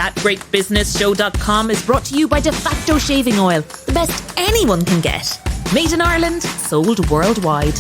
ThatGreatBusinessShow.com is brought to you by De facto shaving oil, the best anyone can get. Made in Ireland, sold worldwide.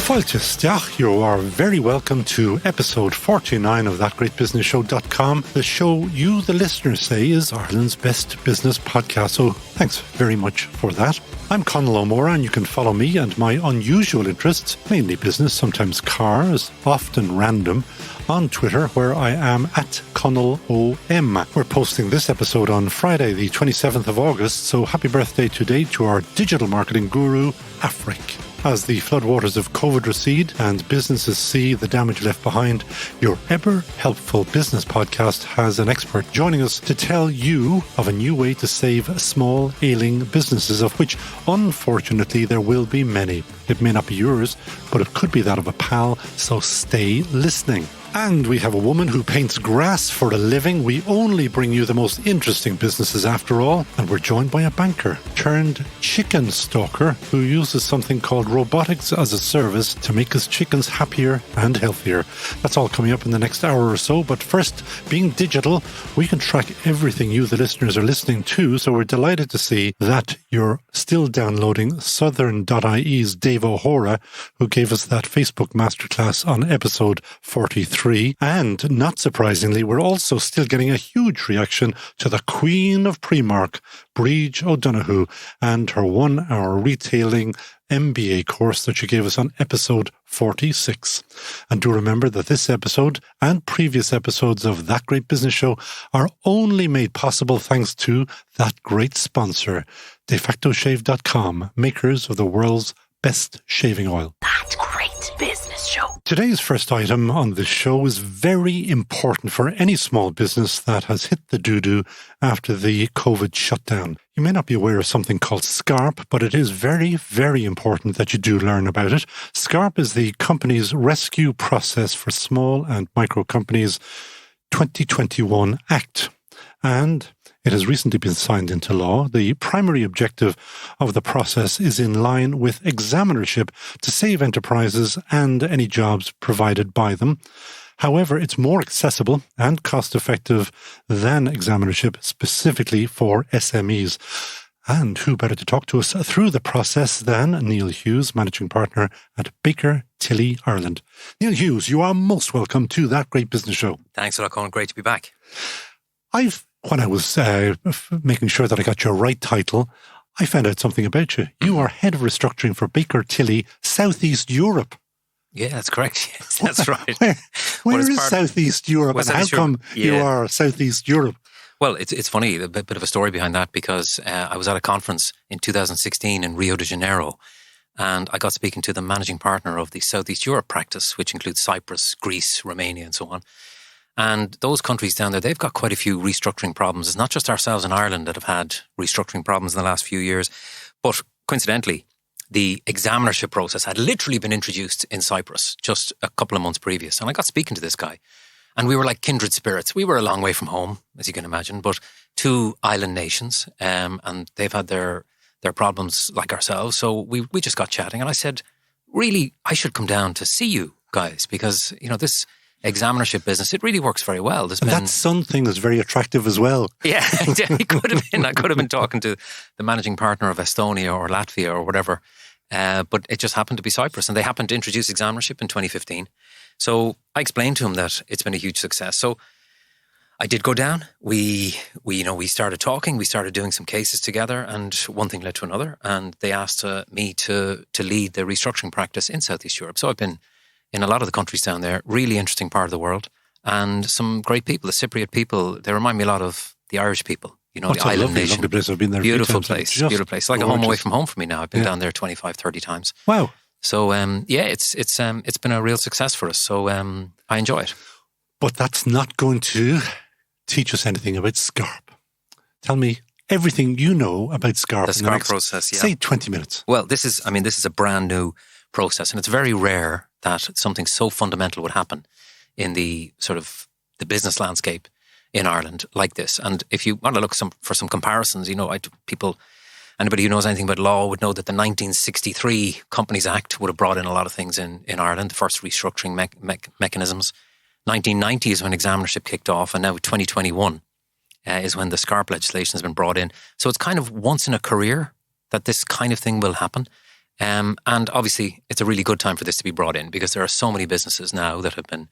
Fáilte, you are very welcome to episode 49 of ThatGreatBusinessShow.com, the show you, the listeners, say is Ireland's best business podcast. So thanks very much for that. I'm Conall O'Mora, and you can follow me and my unusual interests, mainly business, sometimes cars, often random, on Twitter, where I am at Conall OM. We're posting this episode on Friday, the 27th of August, so happy birthday today to our digital marketing guru, Afric. As the floodwaters of COVID recede and businesses see the damage left behind, your ever-helpful business podcast has an expert joining us to tell you of a new way to save small, ailing businesses, of which, unfortunately, there will be many. It may not be yours, but it could be that of a pal, so stay listening. And we have a woman who paints grass for a living. We only bring you the most interesting businesses after all. And we're joined by a banker turned chicken stalker who uses something called robotics as a service to make his chickens happier and healthier. That's all coming up in the next hour or so. But first, being digital, we can track everything you, the listeners, are listening to. So we're delighted to see that you're still downloading Southern.ie's Dave O'Hora, who gave us that Facebook masterclass on episode 43. And, not surprisingly, we're also still getting a huge reaction to the Queen of Primark, Bríd O'Donoghue, and her 1-hour retailing MBA course that she gave us on episode 46. And do remember that this episode and previous episodes of That Great Business Show are only made possible thanks to that great sponsor, DeFactoShave.com, makers of the world's best shaving oil. That Great Business Show. Today's first item on this show is very important for any small business that has hit the doo-doo after the COVID shutdown. You may not be aware of something called SCARP, but it is very, very important that you do learn about it. SCARP is the company's rescue process for small and micro companies 2021 Act. And it has recently been signed into law. The primary objective of the process is in line with Examinership to save enterprises and any jobs provided by them. However, it's more accessible and cost-effective than Examinership, specifically for SMEs. And who better to talk to us through the process than Neil Hughes, Managing Partner at Baker Tilly, Ireland. Neil Hughes, you are most welcome to That Great Business Show. Thanks a lot, Colin. Great to be back. When I was making sure that I got your right title, I found out something about you. You are head of restructuring for Baker Tilly, Southeast Europe. Yeah, that's correct. Yes, that's right. Where is Southeast Europe, and how come you are Southeast Europe? Well, it's funny, a bit of a story behind that, because I was at a conference in 2016 in Rio de Janeiro, and I got speaking to the managing partner of the Southeast Europe practice, which includes Cyprus, Greece, Romania, and so on. And those countries down there, they've got quite a few restructuring problems. It's not just ourselves in Ireland that have had restructuring problems in the last few years. But coincidentally, the examinership process had literally been introduced in Cyprus just a couple of months previous. And I got speaking to this guy. And we were like kindred spirits. We were a long way from home, as you can imagine, but two island nations. And they've had their problems like ourselves. So we just got chatting. And I said, really, I should come down to see you guys because, this examinership business, it really works very well. That sun thing is very attractive as well. Yeah, it could have been. I could have been talking to the managing partner of Estonia or Latvia or whatever, but it just happened to be Cyprus, and they happened to introduce examinership in 2015. So I explained to him that it's been a huge success. So I did go down. We started talking. We started doing some cases together, and one thing led to another. And they asked me to lead the restructuring practice in Southeast Europe. So I've been in a lot of the countries down there, really interesting part of the world, and some great people. The Cypriot people, they remind me a lot, of the Irish people. The island nation. Lovely place. I've been there. Beautiful place. Beautiful place. Like a home away from home for me now. I've been down there 25, 30 times. Wow. So it's been a real success for us. So I enjoy it. But that's not going to teach us anything about SCARP. Tell me everything you know about SCARP. The SCARP process, yeah. Say 20 minutes. Well, this is a brand new process, and it's very rare that something so fundamental would happen in the sort of the business landscape in Ireland like this. And if you want to look for some comparisons, people Anybody who knows anything about law would know that the 1963 Companies Act would have brought in a lot of things in Ireland, the first restructuring mechanisms. 1990 is when examinership kicked off, and now 2021 is when the SCARP legislation has been brought in. So it's kind of once in a career that this kind of thing will happen. And obviously, it's a really good time for this to be brought in because there are so many businesses now that have been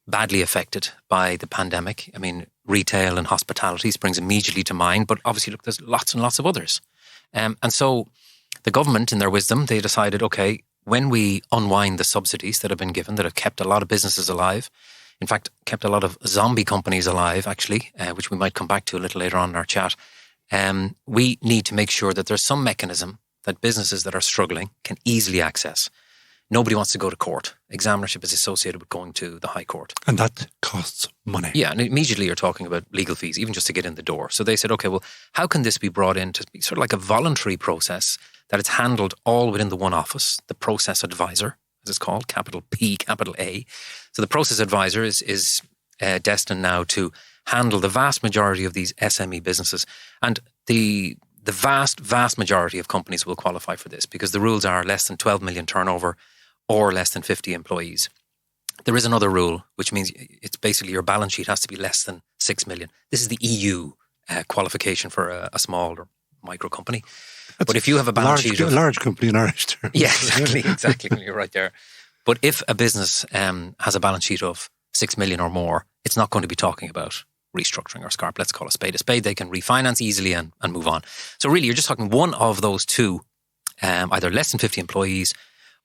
badly affected by the pandemic. I mean, retail and hospitality springs immediately to mind, but obviously, look, there's lots and lots of others. And so the government, in their wisdom, they decided, okay, when we unwind the subsidies that have been given, that have kept a lot of businesses alive, in fact, kept a lot of zombie companies alive, actually, which we might come back to a little later on in our chat, we need to make sure that there's some mechanism that businesses that are struggling can easily access. Nobody wants to go to court. Examinership is associated with going to the High Court. And that costs money. Yeah, and immediately you're talking about legal fees, even just to get in the door. So they said, okay, well, how can this be brought in to be sort of like a voluntary process that it's handled all within the one office, the process advisor, as it's called, capital P, capital A. So the process advisor is destined now to handle the vast majority of these SME businesses. And the vast majority of companies will qualify for this because the rules are less than 12 million turnover or less than 50 employees. There is another rule, which means it's basically your balance sheet has to be less than 6 million. This is the EU qualification for a small or micro company. But if you have a balance sheet of... large company in Irish terms. Yeah, exactly. You're right there. But if a business has a balance sheet of 6 million or more, it's not going to be talking about restructuring or SCARP. Let's call a spade a spade. They can refinance easily and move on. So really, you're just talking one of those two, either less than 50 employees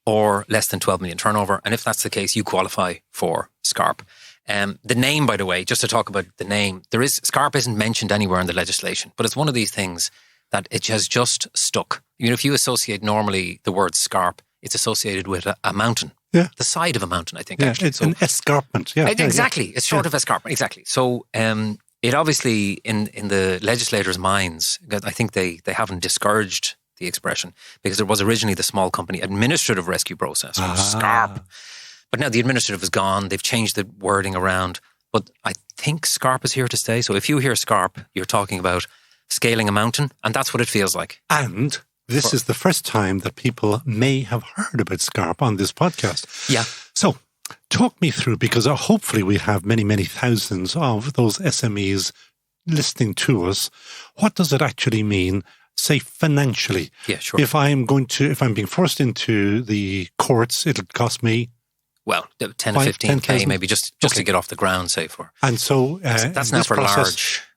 or less than 12 million turnover. And if that's the case, you qualify for SCARP. The name, by the way, just to talk about the name, SCARP isn't mentioned anywhere in the legislation, but it's one of these things that it has just stuck. You know, if you associate normally the word SCARP, it's associated with a mountain. Yeah. The side of a mountain, I think. Yeah, actually. It's an escarpment. Yeah, exactly. Yeah. It's short of escarpment. Exactly. So it obviously, in the legislators' minds, I think they haven't discouraged the expression because it was originally the small company administrative rescue process, or SCARP. But now the administrative is gone. They've changed the wording around. But I think SCARP is here to stay. So if you hear SCARP, you're talking about scaling a mountain, and that's what it feels like. And this is the first time that people may have heard about SCARP on this podcast. Yeah. So talk me through, because hopefully we have many, many thousands of those SMEs listening to us. What does it actually mean, say, financially? Yeah, sure. If I'm being forced into the courts, it'll cost me... Well, 10 or 15K maybe just to get off the ground, say for. And so that's now for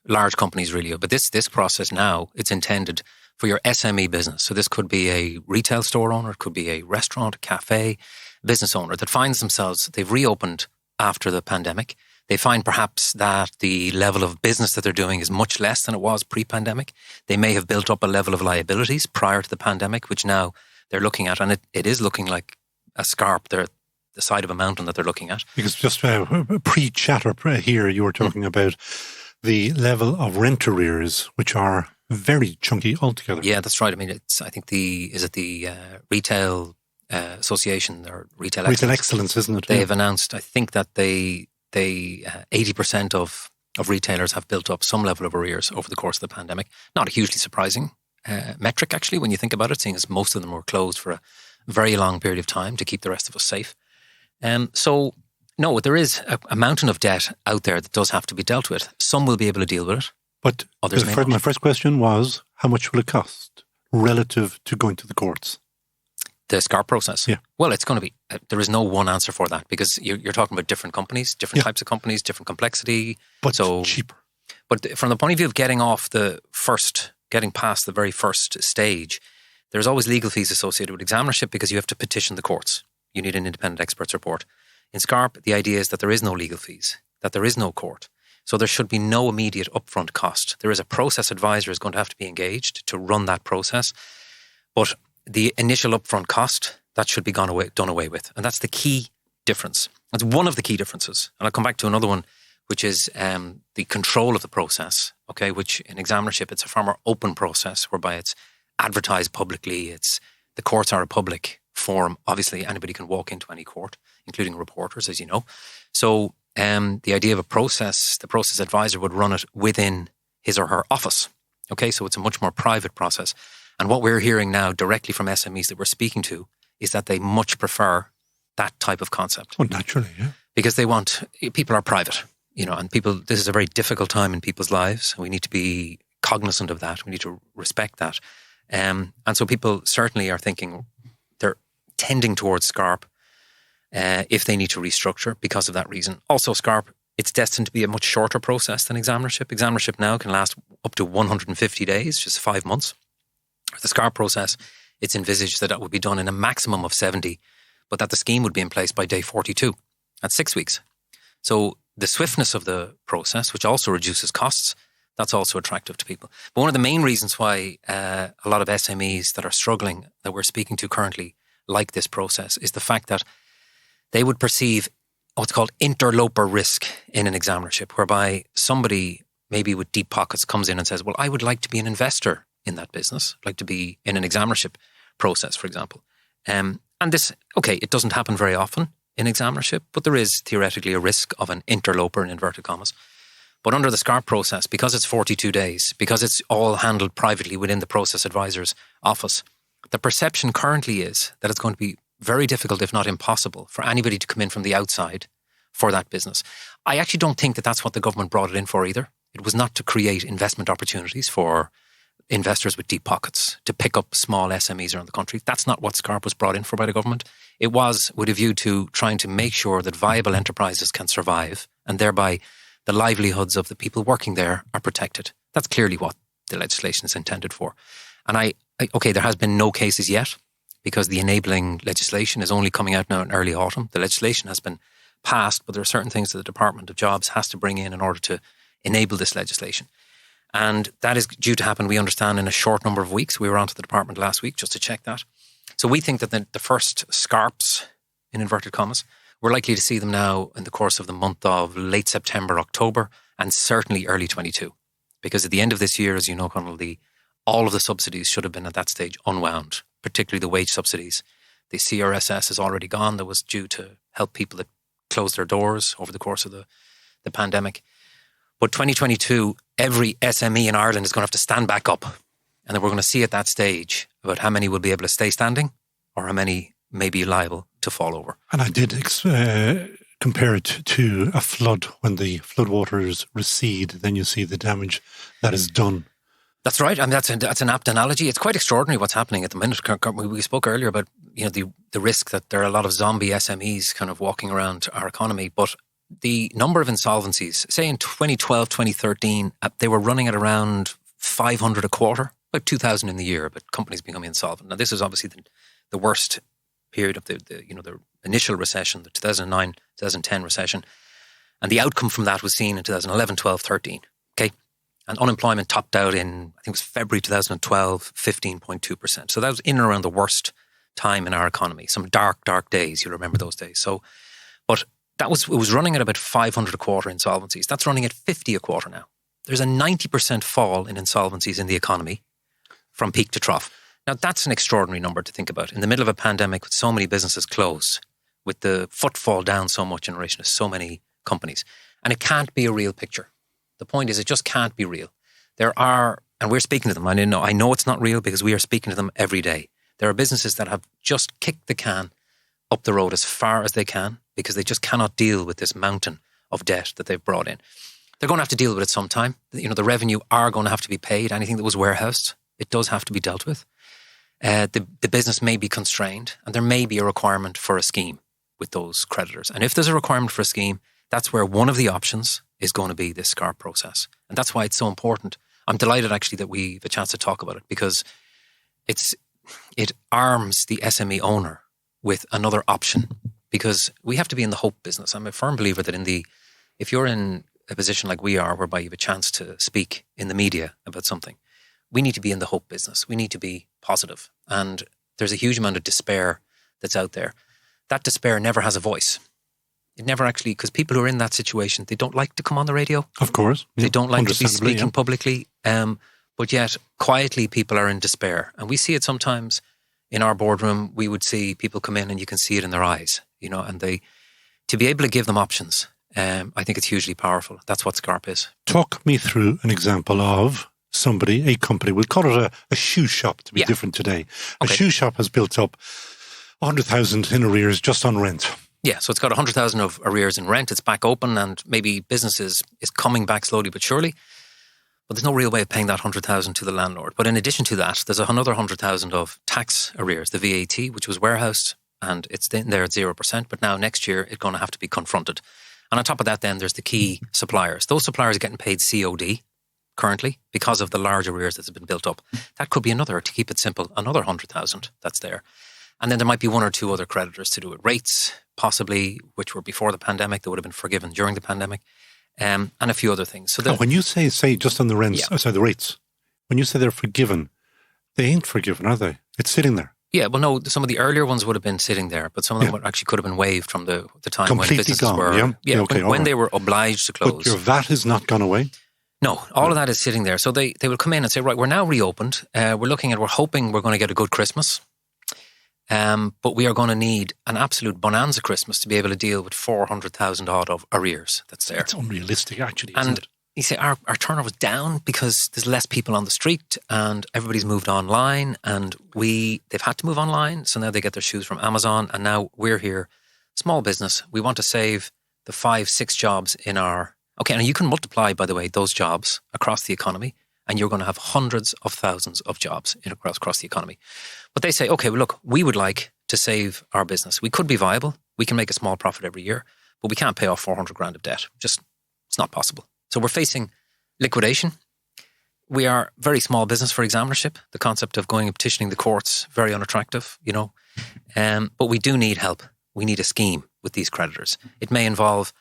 large companies really. But this process now, it's intended for your SME business. So this could be a retail store owner, it could be a restaurant, a cafe, business owner that finds themselves, they've reopened after the pandemic. They find perhaps that the level of business that they're doing is much less than it was pre-pandemic. They may have built up a level of liabilities prior to the pandemic, which now they're looking at, and it is looking like a SCARP. They're the side of a mountain that they're looking at. Because just pre-chatter here, you were talking about the level of rent arrears, which are very chunky altogether. Yeah, that's right. I mean, I think the Retail Association or Retail Excellence, isn't it? They have announced, I think that they 80% of retailers have built up some level of arrears over the course of the pandemic. Not a hugely surprising metric, actually, when you think about it, seeing as most of them were closed for a very long period of time to keep the rest of us safe. So, no, there is a mountain of debt out there that does have to be dealt with. Some will be able to deal with it. But others may not. My first question was, how much will it cost relative to going to the courts? The SCARP process? Yeah. Well, it's going to be, there is no one answer for that because you're talking about different companies, different types of companies, different complexity. But cheaper. But from the point of view of getting past the very first stage, there's always legal fees associated with examinership because you have to petition the courts. You need an independent expert's report. In SCARP, the idea is that there is no legal fees, that there is no court. So there should be no immediate upfront cost. There is a process advisor is going to have to be engaged to run that process. But the initial upfront cost, that should be done away with. And that's the key difference. That's one of the key differences. And I'll come back to another one, which is the control of the process, okay, which in examinership, it's a far more open process whereby it's advertised publicly. The courts are a public forum. Obviously, anybody can walk into any court, including reporters, as you know. So the idea of a process, the process advisor would run it within his or her office. Okay, so it's a much more private process. And what we're hearing now directly from SMEs that we're speaking to is that they much prefer that type of concept. Well, naturally, yeah. Because people are private, and this is a very difficult time in people's lives. We need to be cognizant of that. We need to respect that. And so people certainly are thinking, they're tending towards SCARP if they need to restructure because of that reason. Also, SCARP, it's destined to be a much shorter process than examinership. Examinership now can last up to 150 days, just 5 months. The SCARP process, it's envisaged that would be done in a maximum of 70, but that the scheme would be in place by day 42. That's 6 weeks. So the swiftness of the process, which also reduces costs, that's also attractive to people. But one of the main reasons why a lot of SMEs that are struggling, that we're speaking to currently, like this process, is the fact that they would perceive what's called interloper risk in an examinership, whereby somebody maybe with deep pockets comes in and says, well, I would like to be an investor in that business, like to be in an examinership process, for example. And this, it doesn't happen very often in examinership, but there is theoretically a risk of an interloper in inverted commas. But under the SCARP process, because it's 42 days, because it's all handled privately within the process advisor's office, the perception currently is that it's going to be very difficult, if not impossible, for anybody to come in from the outside for that business. I actually don't think that that's what the government brought it in for either. It was not to create investment opportunities for investors with deep pockets to pick up small SMEs around the country. That's not what SCARP was brought in for by the government. It was with a view to trying to make sure that viable enterprises can survive, and thereby the livelihoods of the people working there are protected. That's clearly what the legislation is intended for. And there has been no cases yet, because the enabling legislation is only coming out now in early autumn. The legislation has been passed, but there are certain things that the Department of Jobs has to bring in order to enable this legislation. And that is due to happen, we understand, in a short number of weeks. We were on to the department last week just to check that. So we think that the first SCARPs, in inverted commas, we're likely to see them now in the course of the month of late September, October, and certainly early 22. Because at the end of this year, as you know, Conal, all of the subsidies should have been at that stage unwound, particularly the wage subsidies. The CRSS is already gone. That was due to help people that closed their doors over the course of the pandemic. But 2022, every SME in Ireland is going to have to stand back up. And then we're going to see at that stage about how many will be able to stay standing or how many may be liable to fall over. And I did compare it to a flood. When the floodwaters recede, then you see the damage that is done. That's right. I mean, that's an apt analogy. It's quite extraordinary what's happening at the minute. We spoke earlier about the risk that there are a lot of zombie SMEs kind of walking around our economy, but the number of insolvencies, say in 2012, 2013, they were running at around 500 a quarter, about 2,000 in the year, but companies becoming insolvent. Now, this is obviously the worst period of the initial recession, the 2009, 2010 recession. And the outcome from that was seen in 2011, 12, 13. Okay. And unemployment topped out in, I think it was February 2012, 15.2%. So that was in and around the worst time in our economy. Some dark, dark days. You'll remember those days. So, but it was running at about 500 a quarter insolvencies. That's running at 50 a quarter now. There's a 90% fall in insolvencies in the economy from peak to trough. Now, that's an extraordinary number to think about. In the middle of a pandemic with so many businesses closed, with the footfall down so much in relation to so many companies. And it can't be a real picture. The point is, it just can't be real. There are, and we're speaking to them. I know it's not real because we are speaking to them every day. There are businesses that have just kicked the can up the road as far as they can because they just cannot deal with this mountain of debt that they've brought in. They're going to have to deal with it sometime. The revenue are going to have to be paid. Anything that was warehoused, it does have to be dealt with. The business may be constrained, and there may be a requirement for a scheme with those creditors. And if there's a requirement for a scheme, that's where one of the options is going to be this SCARP process. And that's why it's so important. I'm delighted actually that we have a chance to talk about it because it arms the SME owner with another option, because we have to be in the hope business. I'm a firm believer that if you're in a position like we are, whereby you have a chance to speak in the media about something, we need to be in the hope business. We need to be positive. And there's a huge amount of despair that's out there. That despair never has a voice. It never actually, because people who are in that situation, they don't like to come on the radio. Of course. Yeah. They don't like to be speaking publicly. But yet, quietly, people are in despair. And we see it sometimes in our boardroom. We would see people come in and you can see it in their eyes, and to be able to give them options, I think it's hugely powerful. That's what SCARP is. Talk me through an example of a company, we'll call it a shoe shop to be different today. Okay. A shoe shop has built up 100,000 in arrears just on rent. Yeah, so it's got 100,000 of arrears in rent. It's back open and maybe business is coming back slowly but surely. But there's no real way of paying that 100,000 to the landlord. But in addition to that, there's another 100,000 of tax arrears, the VAT, which was warehoused, and it's in there at 0%. But now next year, it's going to have to be confronted. And on top of that, then there's the key suppliers. Those suppliers are getting paid COD currently because of the large arrears that have been built up. That could be another, to keep it simple, another 100,000 that's there. And then there might be one or two other creditors to do with rates, possibly, which were before the pandemic, that would have been forgiven during the pandemic. And a few other things. So when you say just on the rents, the rates, when you say they're forgiven, they ain't forgiven, are they? It's sitting there. Yeah, well, no, some of the earlier ones would have been sitting there, but some of them actually could have been waived from the time completely when businesses gone. were when they were obliged to close. But your VAT has not gone away? No, all of that is sitting there. So they will come in and say, right, we're now reopened. We're hoping we're going to get a good Christmas. But we are going to need an absolute bonanza Christmas to be able to deal with 400,000 odd of arrears that's there. It's unrealistic, actually, isn't it? You say our turnover's down because there's less people on the street and everybody's moved online and they've had to move online. So now they get their shoes from Amazon and now we're here, small business. We want to save the 5-6 jobs in our... Okay, and you can multiply, by the way, those jobs across the economy and you're going to have hundreds of thousands of jobs across the economy. But they say, okay, well, look, we would like to save our business. We could be viable. We can make a small profit every year, but we can't pay off 400 grand of debt. Just, it's not possible. So we're facing liquidation. We are very small business for examinership. The concept of going and petitioning the courts, very unattractive, but we do need help. We need a scheme with these creditors. It may involve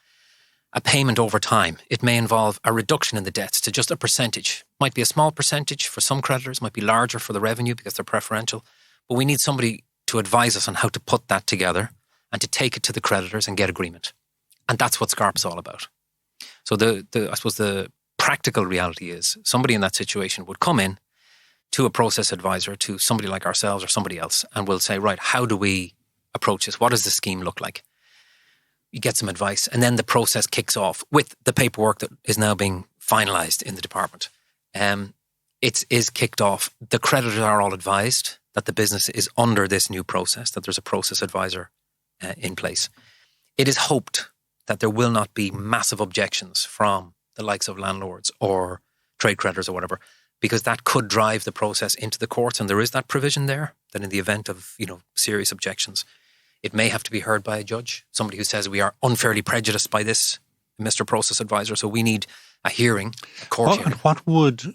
a payment over time. It may involve a reduction in the debts to just a percentage. Might be a small percentage for some creditors, might be larger for the revenue because they're preferential. But we need somebody to advise us on how to put that together and to take it to the creditors and get agreement. And that's what SCARP is all about. So I suppose the practical reality is somebody in that situation would come in to a process advisor, to somebody like ourselves or somebody else, and will say, right, how do we approach this? What does the scheme look like? You get some advice, and then the process kicks off with the paperwork that is now being finalised in the department. It is kicked off. The creditors are all advised that the business is under this new process, that there's a process advisor in place. It is hoped that there will not be massive objections from the likes of landlords or trade creditors or whatever, because that could drive the process into the courts, and there is that provision there that in the event of serious objections, it may have to be heard by a judge, somebody who says we are unfairly prejudiced by this, Mr. Process Advisor, so we need a hearing, a court hearing. What would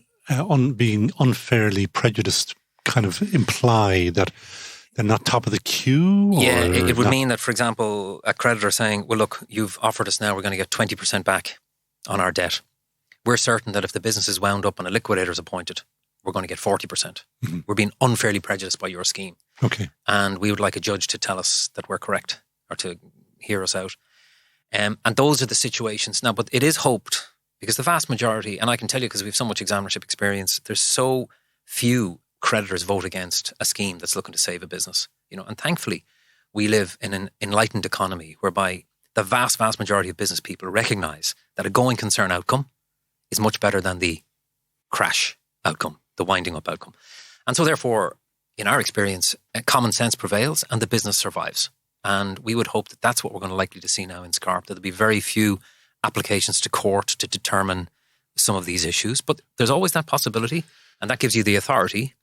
being unfairly prejudiced kind of imply? That they're not top of the queue? Yeah, it would mean that, for example, a creditor saying, well, look, you've offered us now, we're going to get 20% back on our debt. We're certain that if the business is wound up and a liquidator is appointed, we're going to get 40%. Mm-hmm. We're being unfairly prejudiced by your scheme. Okay. And we would like a judge to tell us that we're correct or to hear us out. And those are the situations. Now, but it is hoped, because the vast majority, and I can tell you because we have so much examinership experience, there's so few creditors vote against a scheme that's looking to save a business. And thankfully, we live in an enlightened economy whereby the vast, vast majority of business people recognise that a going concern outcome is much better than the crash outcome, the winding up outcome. And so therefore, in our experience, common sense prevails and the business survives. And we would hope that that's what we're going to likely to see now in SCARP, that there'll be very few applications to court to determine some of these issues. But there's always that possibility, and that gives you the authority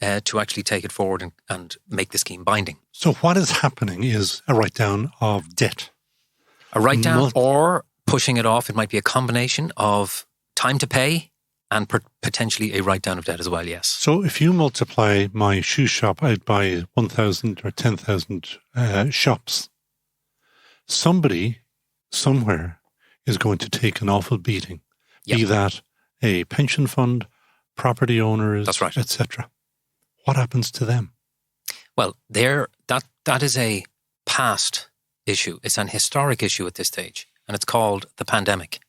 to actually take it forward and make the scheme binding. So what is happening is a write-down of debt. A write-down or pushing it off. It might be a combination of time to pay and potentially a write-down of debt as well, yes. So if you multiply my shoe shop out by 1,000 or 10,000 shops, somebody somewhere is going to take an awful beating. Yep. Be that a pension fund, property owners, that's right, etc. What happens to them? Well, that is a past issue. It's an historic issue at this stage, and it's called the pandemic.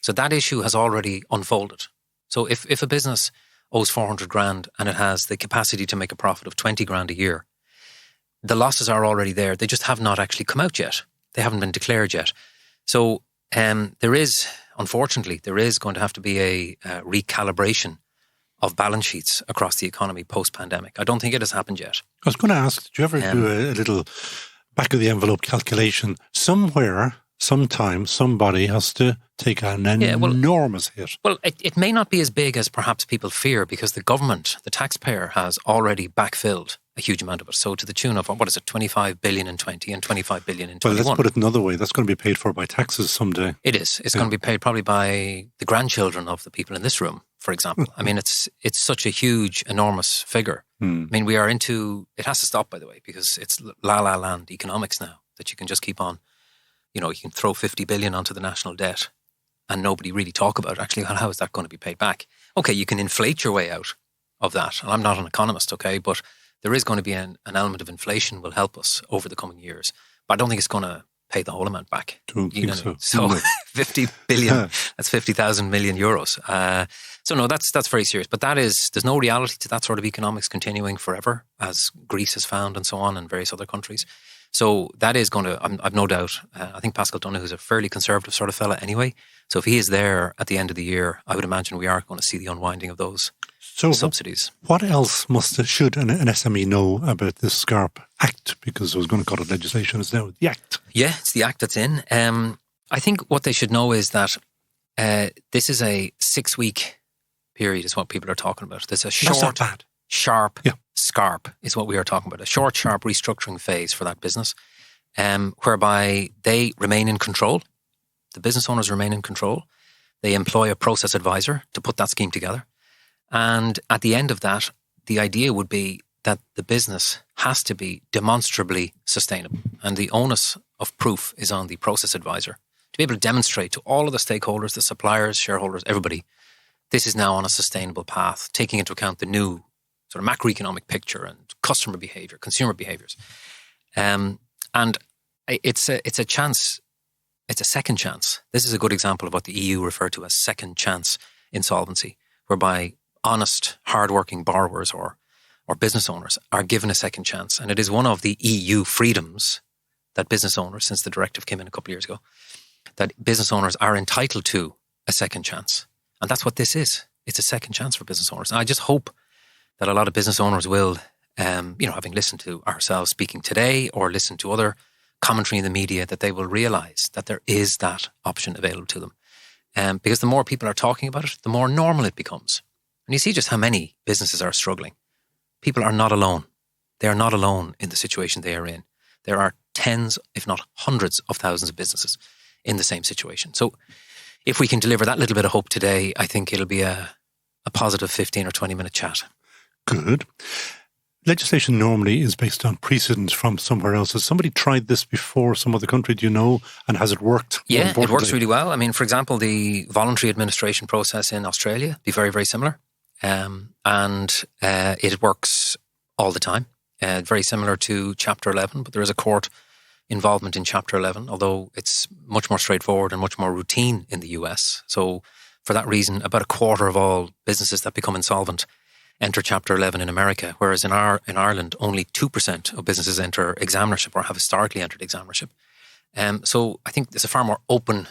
So that issue has already unfolded. So if a business owes 400 grand and it has the capacity to make a profit of 20 grand a year, the losses are already there. They just have not actually come out yet. They haven't been declared yet. So unfortunately, there is going to have to be a recalibration of balance sheets across the economy post-pandemic. I don't think it has happened yet. I was going to ask, did you ever do a little back-of-the-envelope calculation? Somewhere, sometime, somebody has to take an enormous hit. Well, it may not be as big as perhaps people fear, because the government, the taxpayer, has already backfilled a huge amount of it. So to the tune of, 25 billion in 20 and 25 billion in 21. Well, let's put it another way. That's going to be paid for by taxes someday. It is. It's going to be paid probably by the grandchildren of the people in this room, for example. I mean, it's such a huge, enormous figure. I mean, we are into, it has to stop, by the way, because it's la-la land economics now, that you can just keep on, you can throw 50 billion onto the national debt and nobody really talk about actually, how is that going to be paid back? Okay, you can inflate your way out of that. And I'm not an economist, okay, but there is going to be an element of inflation will help us over the coming years. But I don't think it's going to pay the whole amount back. Don't think so. So 50 billion, that's 50,000 million euros. So no, that's very serious. But there's no reality to that sort of economics continuing forever, as Greece has found and so on, and various other countries. So that is going to, I've no doubt, I think Pascal Donoghu's a fairly conservative sort of fella anyway. So if he is there at the end of the year, I would imagine we are going to see the unwinding of those subsidies. What else should an SME know about this SCARP Act? Because I was going to call it legislation, it's now the Act. Yeah, it's the Act that's in. I think what they should know is that this is a 6-week period is what people are talking about. There's a short, sharp SCARP is what we are talking about. A short, sharp restructuring phase for that business, whereby they remain in control. The business owners remain in control. They employ a process advisor to put that scheme together. And at the end of that, the idea would be that the business has to be demonstrably sustainable. And the onus of proof is on the process advisor to be able to demonstrate to all of the stakeholders, the suppliers, shareholders, everybody, this is now on a sustainable path, taking into account the new sort of macroeconomic picture and customer behavior, consumer behaviors. And it's a chance, it's a second chance. This is a good example of what the EU refer to as second chance insolvency, whereby honest, hardworking borrowers or business owners are given a second chance. And it is one of the EU freedoms that business owners, since the directive came in a couple of years ago, that business owners are entitled to a second chance. And that's what this is. It's a second chance for business owners. And I just hope that a lot of business owners will, having listened to ourselves speaking today or listened to other commentary in the media, that they will realise that there is that option available to them. Because the more people are talking about it, the more normal it becomes. And you see just how many businesses are struggling. People are not alone. They are not alone in the situation they are in. There are tens, if not hundreds of thousands of businesses in the same situation. So if we can deliver that little bit of hope today, I think it'll be a positive 15 or 20 minute chat. Good. Legislation normally is based on precedent from somewhere else. Has somebody tried this before, some other country, do you know? And has it worked? Yeah, it works really well. I mean, for example, the voluntary administration process in Australia be very, very similar. And it works all the time. Very similar to Chapter 11, but there is a court involvement in Chapter 11, although it's much more straightforward and much more routine in the US. So for that reason, about a quarter of all businesses that become insolvent enter Chapter 11 in America, whereas in Ireland, only 2% of businesses enter examinership or have historically entered examinership. So I think there's a far more open,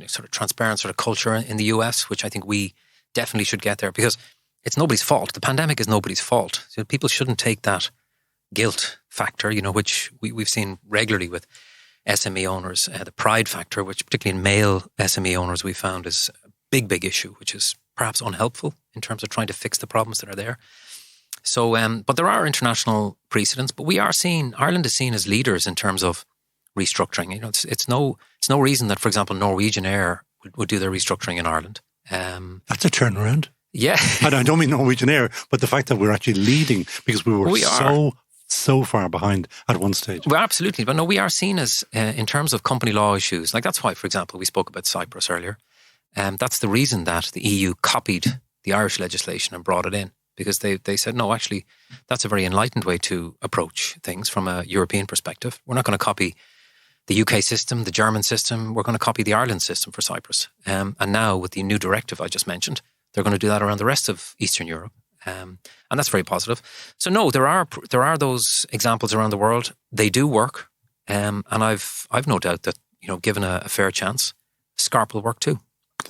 sort of transparent sort of culture in the US, which I think we definitely should get there, because it's nobody's fault. The pandemic is nobody's fault. So people shouldn't take that guilt factor, which we've seen regularly with SME owners, the pride factor, which particularly in male SME owners we found is a big, big issue, which is perhaps unhelpful in terms of trying to fix the problems that are there. So, but there are international precedents, but Ireland is seen as leaders in terms of restructuring. It's no reason that, for example, Norwegian Air would do their restructuring in Ireland. That's a turnaround. Yeah. And I don't mean Norwegian Air, but the fact that we're actually leading, because we were so far behind at one stage. Well, absolutely. But no, we are seen as, in terms of company law issues, like that's why, for example, we spoke about Cyprus earlier. That's the reason that the EU copied the Irish legislation and brought it in, because they said, no, actually, that's a very enlightened way to approach things from a European perspective. We're not going to copy the UK system, the German system. We're going to copy the Ireland system for Cyprus. And now with the new directive I just mentioned, they're going to do that around the rest of Eastern Europe. And that's very positive. So no, there are those examples around the world. They do work. And I've no doubt that, given a fair chance, SCARP will work too.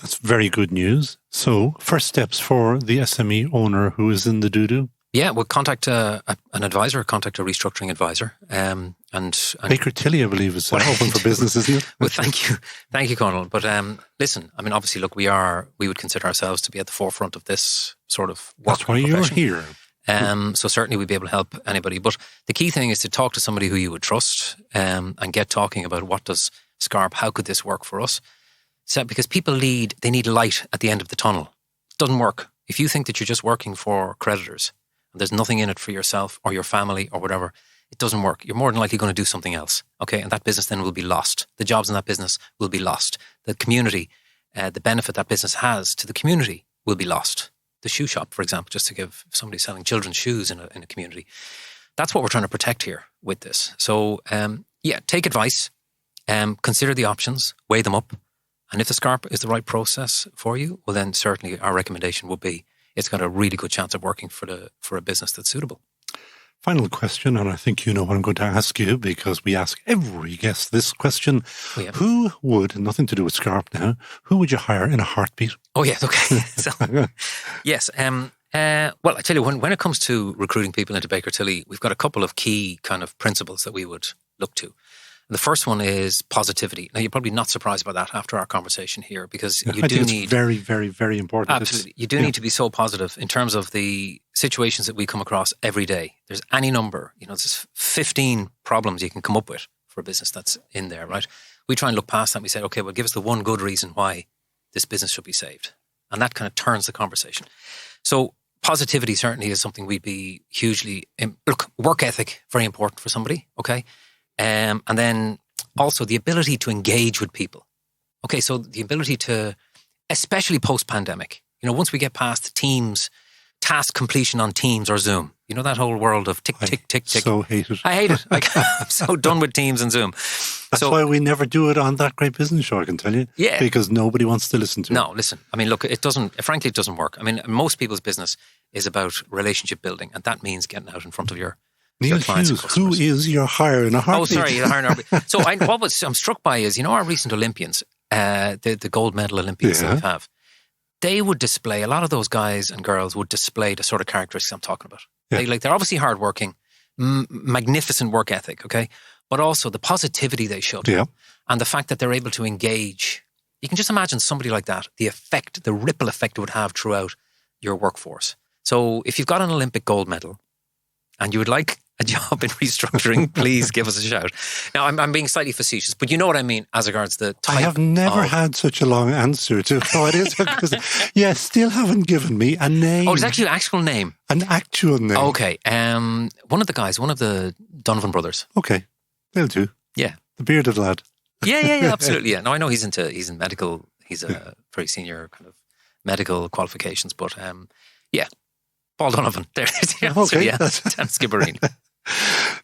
That's very good news. So, first steps for the SME owner who is in the doo-doo? Yeah, we'll contact an advisor, contact a restructuring advisor. And Baker Tilly, I believe, is open for business, isn't it? Well, thank you, Conal. But listen, I mean, obviously, look, we would consider ourselves to be at the forefront of this sort of work. That's why you're here. So certainly we'd be able to help anybody. But the key thing is to talk to somebody who you would trust and get talking about what does SCARP, how could this work for us? So, because people need light at the end of the tunnel. It doesn't work. If you think that you're just working for creditors and there's nothing in it for yourself or your family or whatever, it doesn't work. You're more than likely going to do something else. Okay. And that business then will be lost. The jobs in that business will be lost. The community, the benefit that business has to the community will be lost. The shoe shop, for example, just to give somebody selling children's shoes in a community. That's what we're trying to protect here with this. So, take advice, consider the options, weigh them up. And if the SCARP is the right process for you, well, then certainly our recommendation would be it's got a really good chance of working for a business that's suitable. Final question, and I think you know what I'm going to ask you because we ask every guest this question. Oh, yeah. Who would, nothing to do with SCARP now, who would you hire in a heartbeat? Oh, yeah, okay. So, yes. Well, I tell you, when it comes to recruiting people into Baker Tilly, we've got a couple of key kind of principles that we would look to. The first one is positivity. Now, you're probably not surprised by that after our conversation here because you do need... It's very, very, very important. Absolutely. You do need to be so positive in terms of the situations that we come across every day. There's any number, there's 15 problems you can come up with for a business that's in there, right? We try and look past that and we say, okay, well, give us the one good reason why this business should be saved. And that kind of turns the conversation. So positivity certainly is something we'd be hugely... Look, work ethic, very important for somebody, okay? And then also the ability to engage with people. Okay, so the ability to, especially post-pandemic, once we get past Teams, task completion on Teams or Zoom, that whole world of tick, tick, tick, tick. So hate it. I hate it. I'm so done with Teams and Zoom. That's why we never do it on That Great Business Show, I can tell you. Yeah. Because nobody wants to listen to it. No, listen. I mean, look, frankly, it doesn't work. I mean, most people's business is about relationship building, and that means getting out in front of your Neil Hughes, who is your hire in a heartbeat? Oh, sorry, your hire in a heartbeat. So I'm struck by is, our recent Olympians, the gold medal Olympians that we have, they would display, a lot of those guys and girls would display the sort of characteristics I'm talking about. Yeah. They're obviously hardworking, magnificent work ethic, okay? But also the positivity they showed. Yeah. And the fact that they're able to engage. You can just imagine somebody like that, the ripple effect it would have throughout your workforce. So if you've got an Olympic gold medal and you would like a job in restructuring, please give us a shout. Now, I'm being slightly facetious, but you know what I mean as regards the type. I have never had such a long answer to what it is. Because, still haven't given me a name. Oh, it's actually an actual name. An actual name. Okay. One of the Donovan brothers. Okay. They'll do. Yeah. The bearded lad. Yeah, absolutely. Yeah. No, I know he's in medical. He's a very senior kind of medical qualifications, but Paul Donovan. There it is. Okay. Yeah. Skibbereen.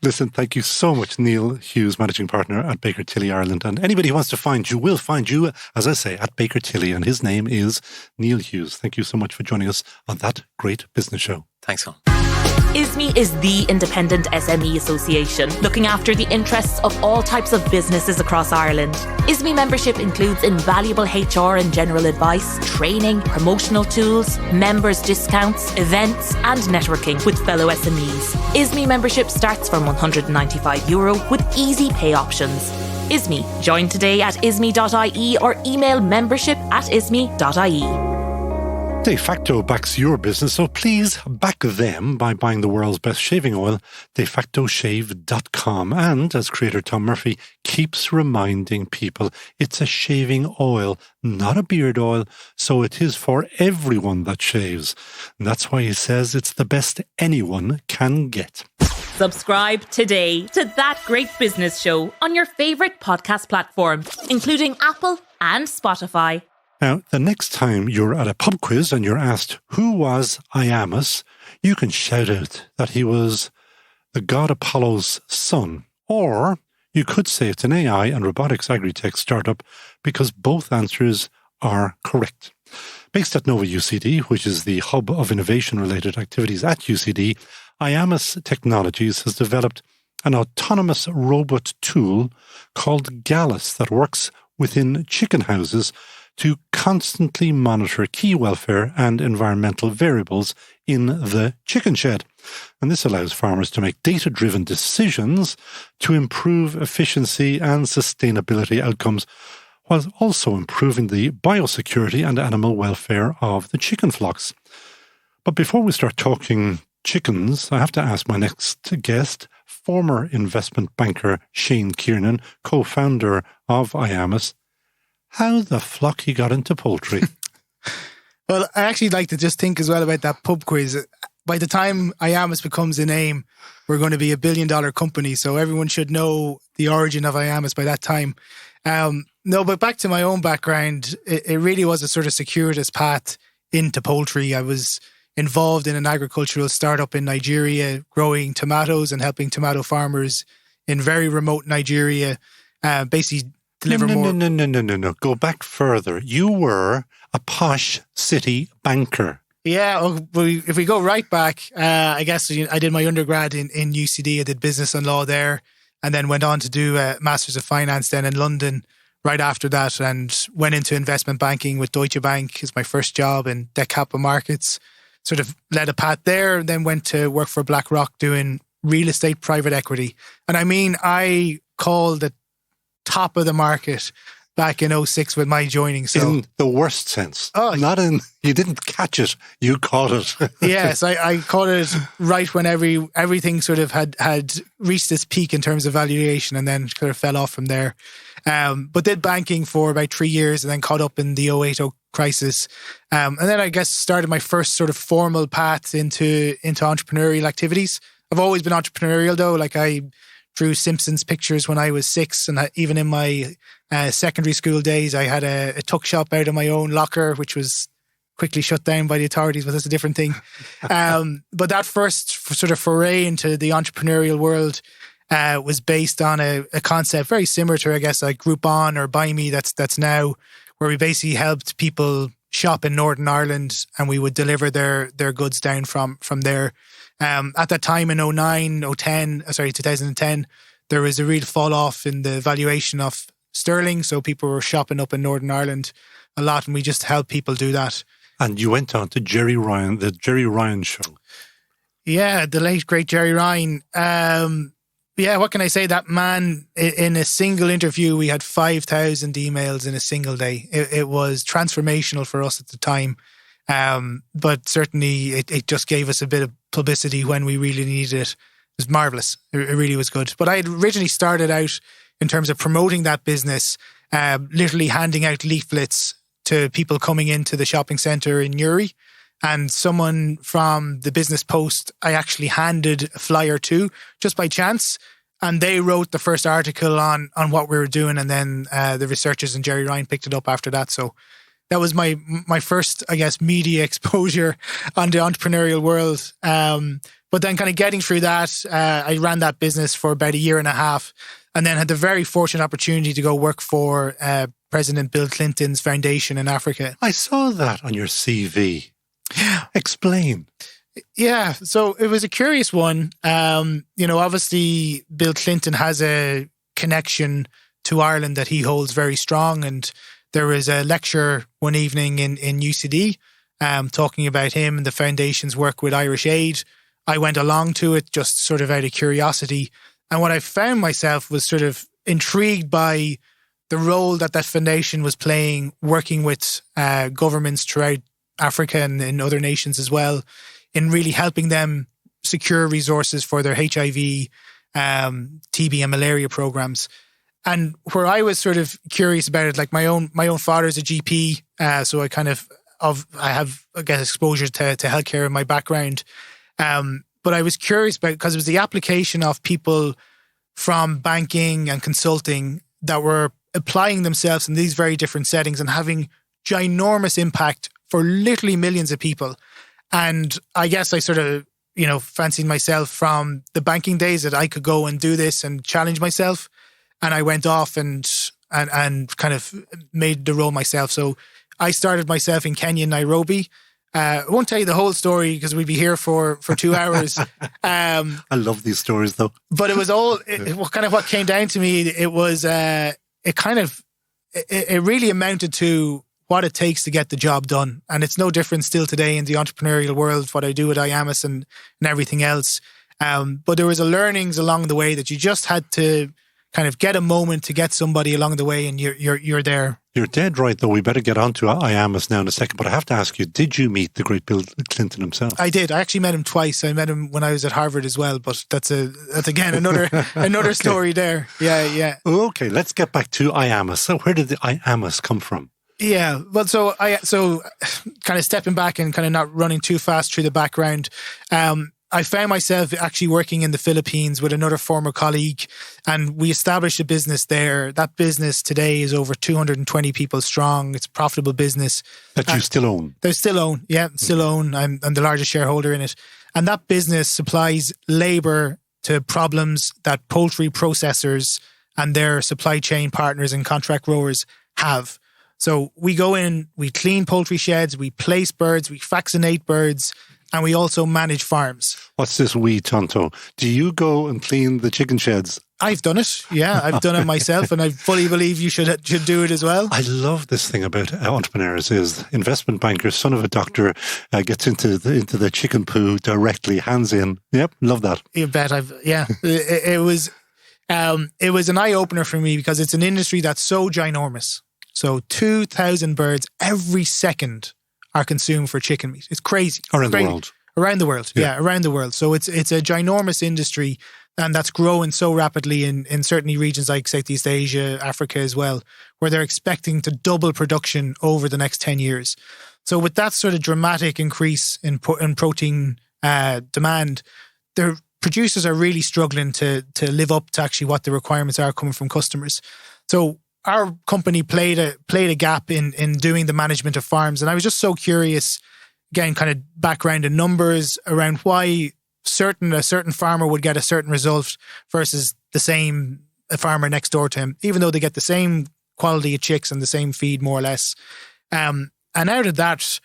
Listen, thank you so much, Neil Hughes, Managing Partner at Baker Tilly Ireland. And anybody who wants to find you will find you, as I say, at Baker Tilly. And his name is Neil Hughes. Thank you so much for joining us on That Great Business Show. Thanks, Colin. ISME is the independent SME association, looking after the interests of all types of businesses across Ireland. ISME membership includes invaluable HR and general advice, training, promotional tools, members' discounts, events and networking with fellow SMEs. ISME membership starts from €195 with easy pay options. ISME. Join today at isme.ie or email membership@isme.ie. De facto backs your business, so please back them by buying the world's best shaving oil, defactoshave.com. And as creator Tom Murphy keeps reminding people, it's a shaving oil, not a beard oil, so it is for everyone that shaves. And that's why he says it's the best anyone can get. Subscribe today to That Great Business Show on your favourite podcast platform, including Apple and Spotify. Now, the next time you're at a pub quiz and you're asked, who was IAMUS, you can shout out that he was the god Apollo's son. Or you could say it's an AI and robotics agri-tech startup because both answers are correct. Based at Nova UCD, which is the hub of innovation-related activities at UCD, IAMUS Technologies has developed an autonomous robot tool called Gallus that works within chicken houses to constantly monitor key welfare and environmental variables in the chicken shed. And this allows farmers to make data-driven decisions to improve efficiency and sustainability outcomes, while also improving the biosecurity and animal welfare of the chicken flocks. But before we start talking chickens, I have to ask my next guest, former investment banker Shane Kiernan, co-founder of IAMUS, how the flock he got into poultry. Well, I actually like to just think as well about that pub quiz. By the time IAMUS becomes a name, we're going to be $1 billion company, so everyone should know the origin of IAMUS by that time. No, but back to my own background, it really was a sort of circuitous path into poultry. I was involved in an agricultural startup in Nigeria, growing tomatoes and helping tomato farmers in very remote Nigeria, basically deliver more. No. Go back further. You were a posh city banker. Yeah, if we go right back, I guess I did my undergrad in UCD. I did business and law there, and then went on to do a Masters of Finance then in London right after that, and went into investment banking with Deutsche Bank as my first job in debt capital markets. Sort of led a path there, then went to work for BlackRock doing real estate private equity. And I mean, I called the top of the market back in 2006 with my joining. So in the worst sense. Oh, not in, you didn't catch it, you caught it. Yes, I caught it right when everything sort of had reached its peak in terms of valuation, and then kind of fell off from there. But did banking for about 3 years and then caught up in the 2008 crisis. And then I guess started my first sort of formal path into entrepreneurial activities. I've always been entrepreneurial though. Like I drew Simpsons pictures when I was 6, and even in my secondary school days, I had a tuck shop out of my own locker, which was quickly shut down by the authorities, but that's a different thing. But that first sort of foray into the entrepreneurial world was based on a concept very similar to, I guess, like Groupon or Buy Me that's now, where we basically helped people shop in Northern Ireland and we would deliver their goods down from there. At that time in 2010, there was a real fall off in the valuation of sterling. So people were shopping up in Northern Ireland a lot, and we just helped people do that. And you went on to the Jerry Ryan show. Yeah, the late, great Jerry Ryan. Yeah, what can I say? That man, in a single interview, we had 5,000 emails in a single day. It was transformational for us at the time. But certainly it just gave us a bit of publicity when we really needed it. It was marvellous. It really was good. But I had originally started out in terms of promoting that business, literally handing out leaflets to people coming into the shopping centre in Newry. And someone from the Business Post, I actually handed a flyer to, just by chance. And they wrote the first article on what we were doing. And then the researchers and Jerry Ryan picked it up after that. So that was my first, I guess, media exposure on the entrepreneurial world. But then kind of getting through that, I ran that business for about 1.5 years. And then had the very fortunate opportunity to go work for President Bill Clinton's foundation in Africa. I saw that on your CV. Explain. Yeah, so it was a curious one. Obviously Bill Clinton has a connection to Ireland that he holds very strong, and there was a lecture one evening in UCD talking about him and the foundation's work with Irish Aid. I went along to it just sort of out of curiosity, and what I found myself was sort of intrigued by the role that foundation was playing, working with governments throughout Africa and in other nations as well, in really helping them secure resources for their HIV, TB and malaria programs. And where I was sort of curious about it, like my own father's a GP, so I kind of I have, I guess, exposure to healthcare in my background. But I was curious about, because it was the application of people from banking and consulting that were applying themselves in these very different settings and having ginormous impact for literally millions of people. And I guess I sort of, fancied myself from the banking days that I could go and do this and challenge myself. And I went off and kind of made the role myself. So I started myself in Kenya, Nairobi. I won't tell you the whole story because we'd be here for 2 hours. I love these stories though. But it was all, what came down to me, it was, it really amounted to what it takes to get the job done. And it's no different still today in the entrepreneurial world, what I do at IAMUS and everything else. But there was a learnings along the way that you just had to kind of get a moment to get somebody along the way, and you're there. You're dead right, though. We better get on to IAMUS now in a second. But I have to ask you, did you meet the great Bill Clinton himself? I did. I actually met him twice. I met him when I was at Harvard as well. But that's again another okay. Story there. Yeah. Okay, let's get back to IAMUS. So where did the IAMUS come from? Yeah, well, so kind of stepping back and kind of not running too fast through the background. I found myself actually working in the Philippines with another former colleague, and we established a business there. That business today is over 220 people strong. It's a profitable business. That you still own? They still own, yeah, still own. I'm the largest shareholder in it. And that business supplies labour to problems that poultry processors and their supply chain partners and contract growers have. So we go in, we clean poultry sheds, we place birds, we vaccinate birds, and we also manage farms. What's this wee tonto? Do you go and clean the chicken sheds? I've done it. Yeah, I've done it myself, and I fully believe you should do it as well. I love this thing about entrepreneurs is investment banker, son of a doctor, gets into the chicken poo directly, hands in. Yep, love that. You bet. It was an eye opener for me because it's an industry that's so ginormous. So 2,000 birds every second are consumed for chicken meat. It's crazy. Around the world. Around the world. Yeah, around the world. So it's a ginormous industry, and that's growing so rapidly in certainly regions like Southeast Asia, Africa as well, where they're expecting to double production over the next 10 years. So with that sort of dramatic increase in protein demand, the producers are really struggling to live up to actually what the requirements are coming from customers. So our company played a gap in doing the management of farms. And I was just so curious, again, kind of background and numbers around why a certain farmer would get a certain result versus a farmer next door to him, even though they get the same quality of chicks and the same feed, more or less. And out of that,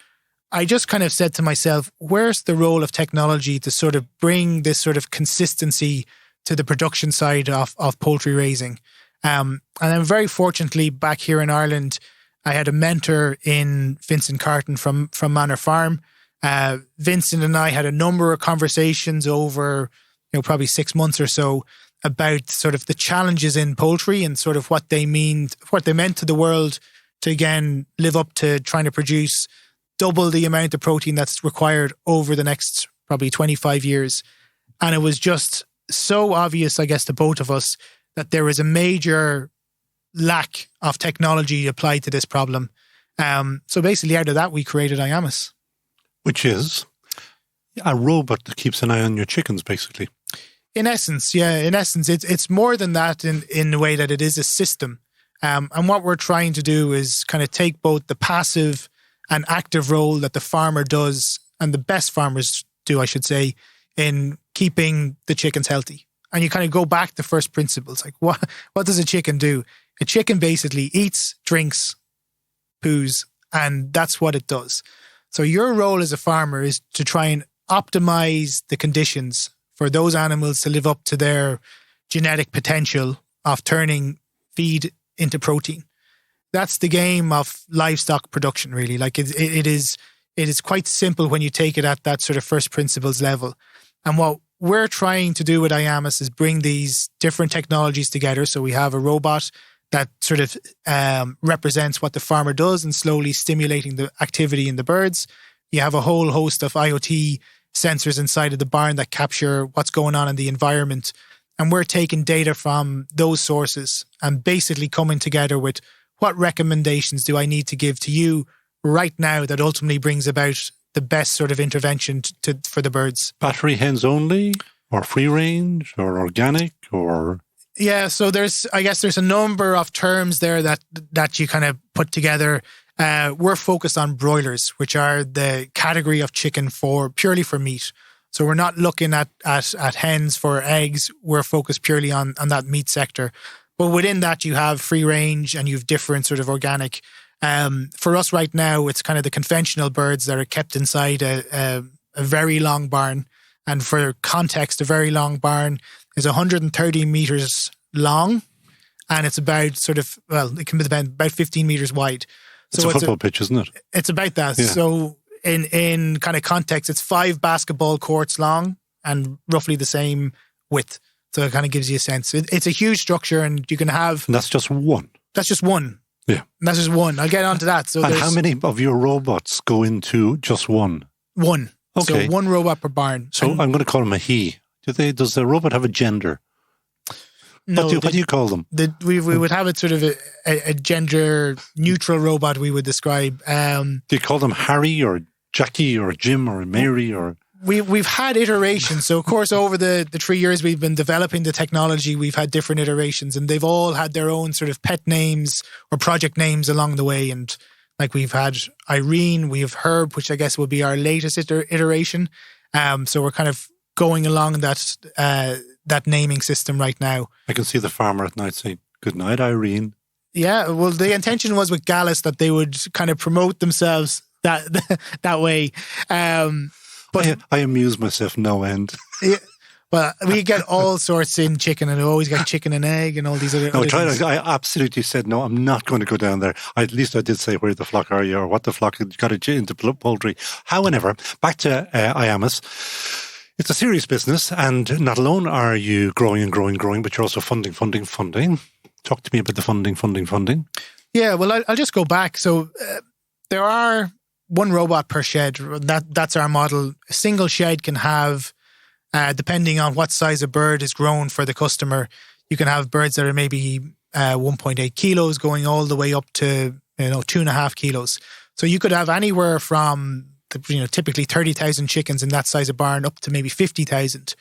I just kind of said to myself, where's the role of technology to sort of bring this sort of consistency to the production side of poultry raising? And then very fortunately back here in Ireland, I had a mentor in Vincent Carton from Manor Farm. Vincent and I had a number of conversations over, probably 6 months or so about sort of the challenges in poultry and sort of what they meant to the world to, again, live up to trying to produce double the amount of protein that's required over the next probably 25 years. And it was just so obvious, I guess, to both of us that there is a major lack of technology applied to this problem. So basically out of that, we created IAMUS. Which is a robot that keeps an eye on your chickens, basically. In essence, yeah. In essence, it's more than that in the way that it is a system. And what we're trying to do is kind of take both the passive and active role that the farmer does, and the best farmers do, I should say, in keeping the chickens healthy. And you kind of go back to first principles. Like, what does a chicken do? A chicken basically eats, drinks, poos, and that's what it does. So your role as a farmer is to try and optimize the conditions for those animals to live up to their genetic potential of turning feed into protein. That's the game of livestock production, really. Like it is quite simple when you take it at that sort of first principles level. And what we're trying to do with IAMUS is bring these different technologies together. So we have a robot that sort of represents what the farmer does and slowly stimulating the activity in the birds. You have a whole host of IoT sensors inside of the barn that capture what's going on in the environment. And we're taking data from those sources and basically coming together with what recommendations do I need to give to you right now that ultimately brings about the best sort of intervention for the birds. Battery hens only, or free range, or organic, or... Yeah, so there's a number of terms there that you kind of put together. We're focused on broilers, which are the category of chicken purely for meat. So we're not looking at hens for eggs. We're focused purely on that meat sector. But within that, you have free range and you have different sort of organic. For us right now, it's kind of the conventional birds that are kept inside a very long barn. And for context, a very long barn is 130 meters long, and it's about it can be about 15 meters wide. It's a football pitch, isn't it? It's about that. Yeah. So in kind of context, it's 5 basketball courts long and roughly the same width. So it kind of gives you a sense. It's a huge structure, and you can have... And that's just one. That's just one. Yeah. That's just one. I'll get onto that. So and how many of your robots go into just one? One. Okay. So one robot per barn. So I'm going to call him a he. Does the robot have a gender? No, what do you call them? We would have it sort of a gender neutral robot, we would describe. Do you call them Harry or Jackie or Jim or Mary or... We've had iterations. So, of course, over the 3 years we've been developing the technology, we've had different iterations, and they've all had their own sort of pet names or project names along the way. And like we've had Irene, we have Herb, which I guess will be our latest iteration. So we're kind of going along that naming system right now. I can see the farmer at night saying, "Good night, Irene." Yeah, well, the intention was with Gallus that they would kind of promote themselves that way. But I amuse myself no end. Yeah, well, we get all sorts in chicken, and we always got chicken and egg and all these other things. I absolutely said, no, I'm not going to go down there. At least I did say, where the flock are you, or what the flock, you got it into poultry. However, back to IAMUS. It's a serious business, and not alone are you growing, but you're also funding. Talk to me about the funding. Yeah, well, I'll just go back. So there are one robot per shed. That's our model. A single shed can have, depending on what size a bird is grown for the customer, you can have birds that are maybe 1.8 kilos going all the way up to 2.5 kilos. So you could have anywhere from typically 30,000 chickens in that size of barn up to maybe 50,000.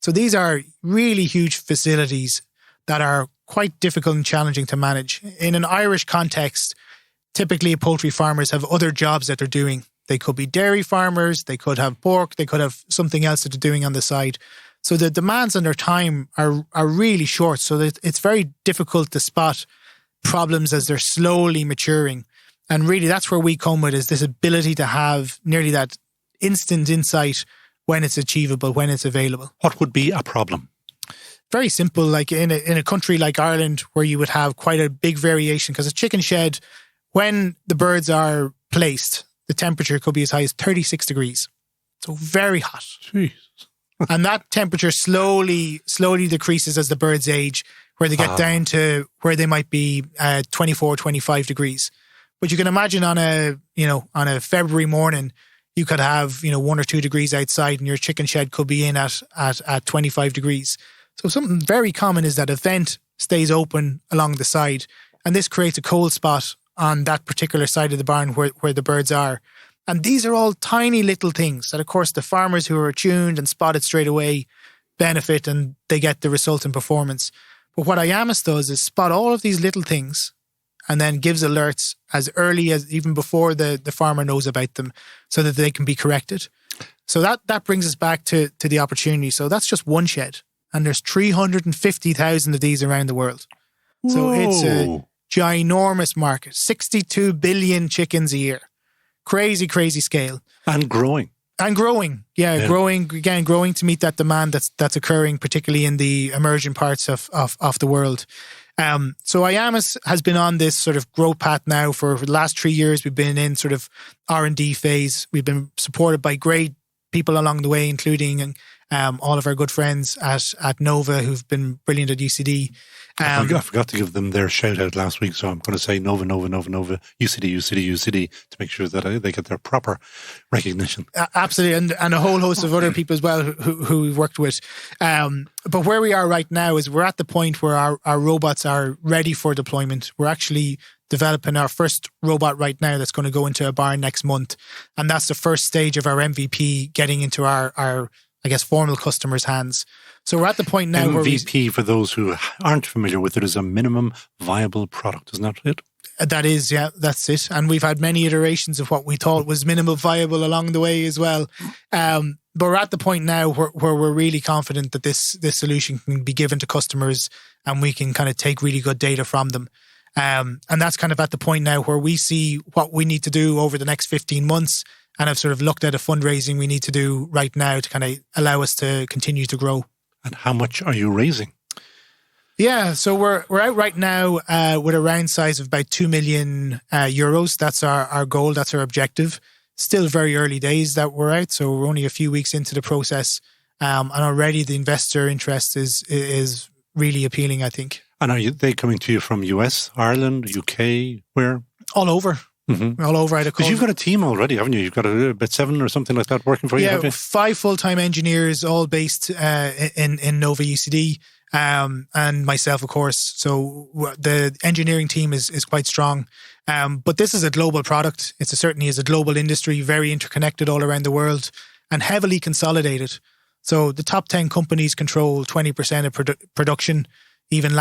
So these are really huge facilities that are quite difficult and challenging to manage. In an Irish context, typically poultry farmers have other jobs that they're doing. They could be dairy farmers, they could have pork, they could have something else that they're doing on the side. So the demands on their time are really short. So that it's very difficult to spot problems as they're slowly maturing. And really that's where we come with, is this ability to have nearly that instant insight when it's achievable, when it's available. What would be a problem? Very simple, like in a country like Ireland, where you would have quite a big variation, because a chicken shed, when the birds are placed, the temperature could be as high as 36 degrees. So very hot. Jeez. And that temperature slowly decreases as the birds age, where they get down to where they might be 24, 25 degrees. But you can imagine on a February morning, you could have 1 or 2 degrees outside, and your chicken shed could be in at 25 degrees. So something very common is that a vent stays open along the side, and this creates a cold spot on that particular side of the barn where the birds are. And these are all tiny little things that, of course, the farmers who are attuned and spotted straight away benefit, and they get the resultant performance. But what IAMUS does is spot all of these little things and then gives alerts as early as even before the farmer knows about them, so that they can be corrected. So that brings us back to the opportunity. So that's just one shed, and there's 350,000 of these around the world. Whoa. So it's a ginormous market, 62 billion chickens a year. Crazy, crazy scale. And growing. Yeah. Growing to meet that demand that's occurring, particularly in the emerging parts of the world. So IAMUS has been on this sort of growth path now for the last 3 years. We've been in sort of R&D phase. We've been supported by great people along the way, including all of our good friends at Nova, who've been brilliant at UCD. I forgot to give them their shout out last week, so I'm going to say Nova, UCD, to make sure that they get their proper recognition. Absolutely, and a whole host of other people as well who we've worked with. But where we are right now is we're at the point where our robots are ready for deployment. We're actually developing our first robot right now that's going to go into a barn next month, and that's the first stage of our MVP getting into our I guess, formal customers' hands. So we're at the point now where MVP, for those who aren't familiar with it, is a minimum viable product. Isn't that it? That is, yeah, that's it. And we've had many iterations of what we thought was minimum viable along the way as well. But we're at the point now where we're really confident that this solution can be given to customers, and we can kind of take really good data from them. And that's kind of at the point now where we see what we need to do over the next 15 months, and I've sort of looked at a fundraising we need to do right now to kind of allow us to continue to grow. And how much are you raising? Yeah, so we're out right now with a round size of about 2 million euros. That's our goal. That's our objective. Still very early days that we're out, so we're only a few weeks into the process, and already the investor interest is really appealing, I think. And are they coming to you from US, Ireland, UK, where? All over. Mm-hmm. All over. Because you've got a team already, haven't you? You've got about 7 or something like that working for you, have you? 5 full-time engineers, all based in Nova UCD, and myself, of course. So the engineering team is quite strong. But this is a global product. It certainly is a global industry, very interconnected all around the world and heavily consolidated. So the top 10 companies control 20% of production. Even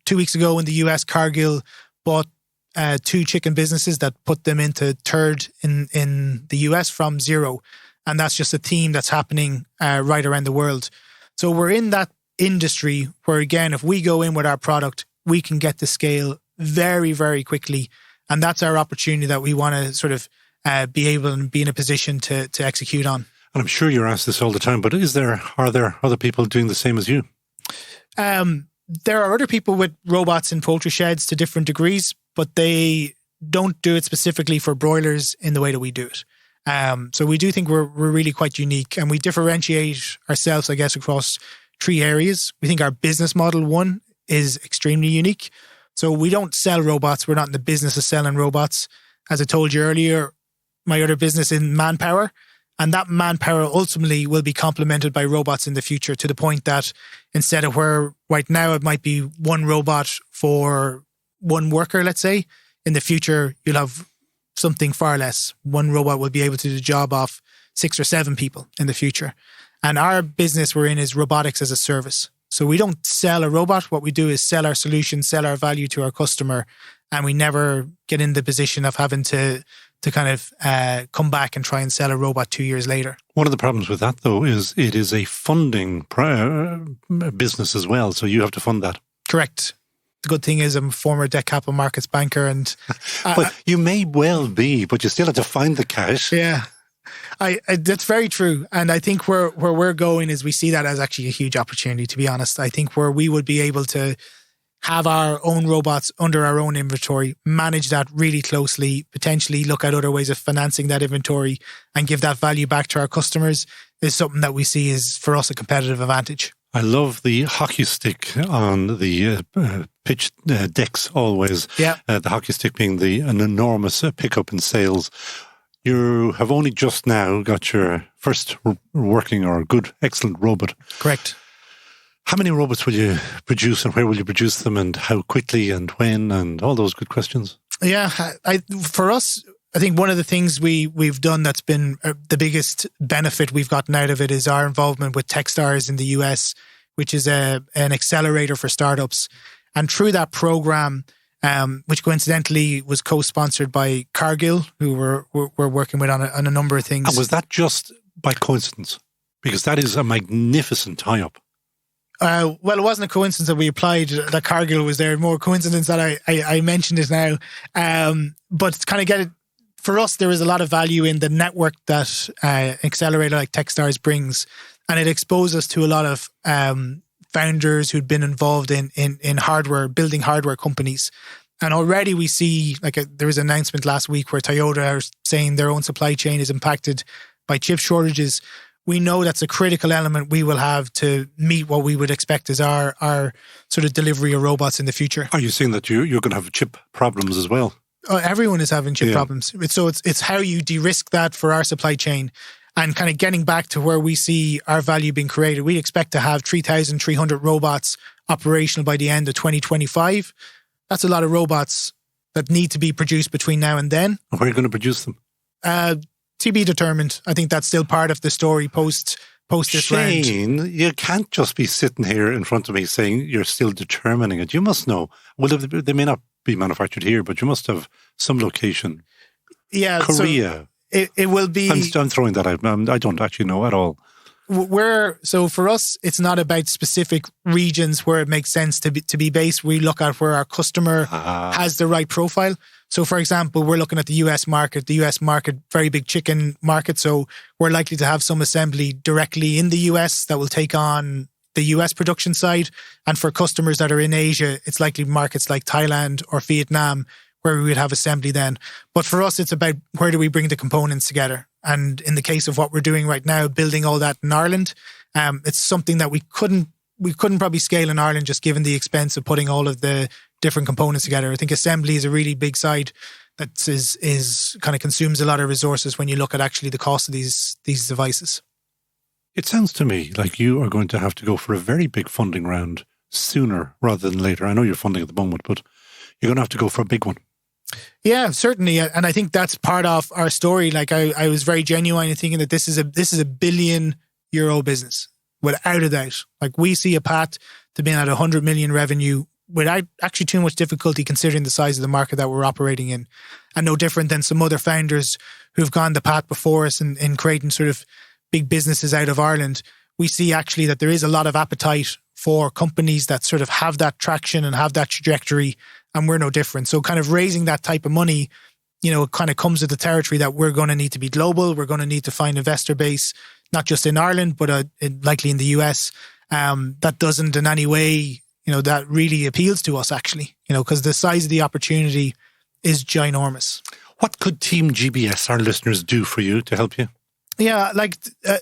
2 weeks ago in the US, Cargill bought 2 chicken businesses that put them into third in the US from 0. And that's just a theme that's happening right around the world. So we're in that industry where, again, if we go in with our product, we can get to scale very, very quickly. And that's our opportunity that we want to sort of be able and be in a position to execute on. And I'm sure you're asked this all the time, but are there other people doing the same as you? There are other people with robots in poultry sheds to different degrees, but they don't do it specifically for broilers in the way that we do it. So we do think we're really quite unique, and we differentiate ourselves, I guess, across 3 areas. We think our business model, one, is extremely unique. So we don't sell robots. We're not in the business of selling robots. As I told you earlier, my other business is manpower, and that manpower ultimately will be complemented by robots in the future, to the point that instead of where right now it might be 1 robot for 1 worker, let's say, in the future you'll have something far less. 1 robot will be able to do the job of 6 or 7 people in the future. And our business we're in is robotics as a service. So we don't sell a robot. What we do is sell our solution, sell our value to our customer, and we never get in the position of having to kind of come back and try and sell a robot 2 years later. One of the problems with that, though, is it is a funding business as well, so you have to fund that. Correct. The good thing is I'm a former debt capital markets banker, and well, you may well be, but you still have to find the cash. Yeah, that's very true. And I think where we're going is we see that as actually a huge opportunity, to be honest. I think where we would be able to have our own robots under our own inventory, manage that really closely, potentially look at other ways of financing that inventory and give that value back to our customers is something that we see is, for us, a competitive advantage. I love the hockey stick on the pitch decks always. Yeah. The hockey stick being an enormous pickup in sales. You have only just now got your first working or good, excellent robot. Correct. How many robots will you produce, and where will you produce them, and how quickly and when, and all those good questions? Yeah, for us, I think one of the things we've done that's been the biggest benefit we've gotten out of it is our involvement with Techstars in the US, which is an accelerator for startups. And through that program, which coincidentally was co-sponsored by Cargill, who we're working with on a number of things. And was that just by coincidence? Because that is a magnificent tie-up. Well, it wasn't a coincidence that we applied, that Cargill was there. More coincidence that I mentioned it now. But to kind of get it, for us, there is a lot of value in the network that accelerator like Techstars brings. And it exposed us to a lot of founders who'd been involved in hardware, building hardware companies. And already we see, there was an announcement last week where Toyota are saying their own supply chain is impacted by chip shortages. We know that's a critical element we will have to meet what we would expect as our sort of delivery of robots in the future. Are you saying that you're going to have chip problems as well? Everyone is having chip problems. So it's how you de-risk that for our supply chain. And kind of getting back to where we see our value being created, we expect to have 3,300 robots operational by the end of 2025. That's a lot of robots that need to be produced between now and then. Where are you going to produce them? To be determined. I think that's still part of the story post this round. Shane, you can't just be sitting here in front of me saying you're still determining it. You must know. Well, they may not be manufactured here, but you must have some location. Yeah, Korea. So it will be. I'm throwing that out. I don't actually know at all. So for us, it's not about specific regions where it makes sense to be based. We look at where our customer has the right profile. So for example, we're looking at the US market. The US market, very big chicken market. So we're likely to have some assembly directly in the US that will take on the US production side. And for customers that are in Asia, it's likely markets like Thailand or Vietnam where we would have assembly then. But for us, it's about where do we bring the components together? And in the case of what we're doing right now, building all that in Ireland, it's something that we couldn't probably scale in Ireland just given the expense of putting all of the different components together. I think assembly is a really big side that is kind of consumes a lot of resources when you look at actually the cost of these devices. It sounds to me like you are going to have to go for a very big funding round sooner rather than later. I know you're funding at the moment, but you're going to have to go for a big one. Yeah, certainly. And I think that's part of our story. Like I was very genuine in thinking that this is a €1 billion business, without a doubt. Like we see a path to being at 100 million revenue without actually too much difficulty considering the size of the market that we're operating in. And no different than some other founders who've gone the path before us in creating sort of big businesses out of Ireland. We see actually that there is a lot of appetite for companies that sort of have that traction and have that trajectory, and we're no different. So kind of raising that type of money, it kind of comes with the territory that we're going to need to be global. We're going to need to find investor base, not just in Ireland, but likely in the US. That doesn't in any way, that really appeals to us actually, because the size of the opportunity is ginormous. What could Team GBS, our listeners, do for you to help you? Yeah,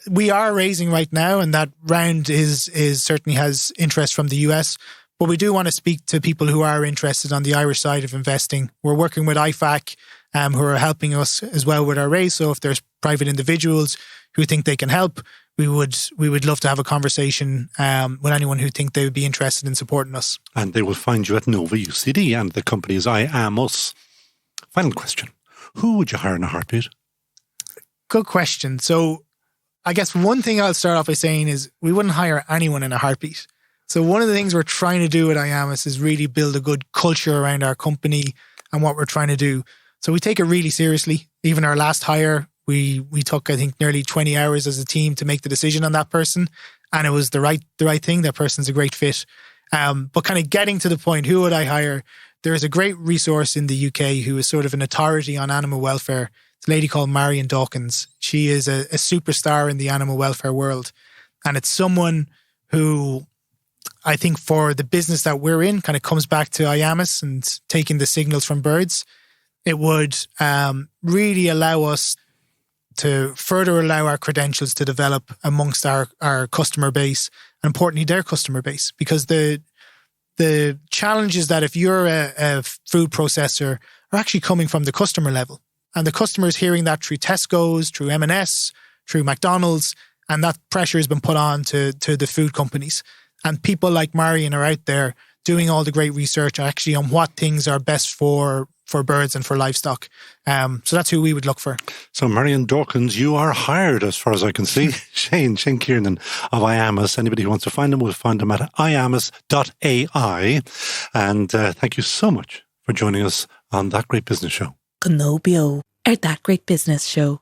we are raising right now, and that round is certainly has interest from the US. But we do want to speak to people who are interested on the Irish side of investing. We're working with IFAC, who are helping us as well with our raise. So if there's private individuals who think they can help, we would love to have a conversation with anyone who think they would be interested in supporting us. And they will find you at Nova UCD, and the company is IAMUS. Final question: who would you hire in a heartbeat? Good question. So I guess one thing I'll start off by saying is we wouldn't hire anyone in a heartbeat. So one of the things we're trying to do at IAMUS is really build a good culture around our company and what we're trying to do. So we take it really seriously. Even our last hire, we took, I think, nearly 20 hours as a team to make the decision on that person. And it was the right thing. That person's a great fit. But kind of getting to the point, who would I hire? There is a great resource in the UK who is sort of an authority on animal welfare. It's a lady called Marion Dawkins. She is a superstar in the animal welfare world. And it's someone who I think for the business that we're in kind of comes back to IAMUS and taking the signals from birds. It would really allow us to further allow our credentials to develop amongst our customer base, and importantly, their customer base. Because the challenge is that if you're a food processor, are actually coming from the customer level. And the customer is hearing that through Tesco's, through M&S, through McDonald's, and that pressure has been put on to the food companies. And people like Marion are out there doing all the great research actually on what things are best for birds and for livestock. So that's who we would look for. So Marion Dawkins, you are hired as far as I can see. Shane Kiernan of IAMUS. Anybody who wants to find him will find him at iamus.ai. And thank you so much for joining us on That Great Business Show. Cannobio, That Great Business Show.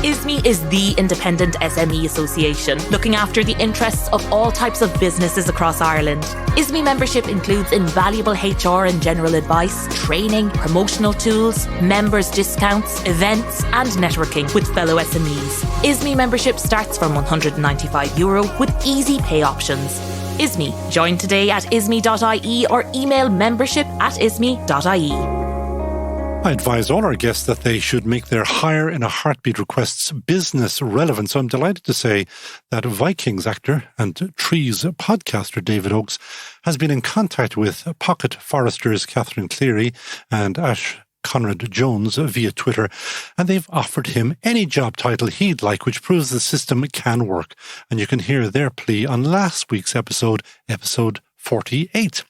ISME is the independent SME association, looking after the interests of all types of businesses across Ireland. ISME membership includes invaluable HR and general advice, training, promotional tools, members' discounts, events and networking with fellow SMEs. ISME membership starts from €195 with easy pay options. ISME. Join today at isme.ie or email membership@isme.ie. I advise all our guests that they should make their hire in a heartbeat requests business relevant. So I'm delighted to say that Vikings actor and Trees podcaster David Oakes has been in contact with Pocket Foresters Catherine Cleary and Ash Conrad Jones via Twitter, and they've offered him any job title he'd like, which proves the system can work. And you can hear their plea on last week's episode 48.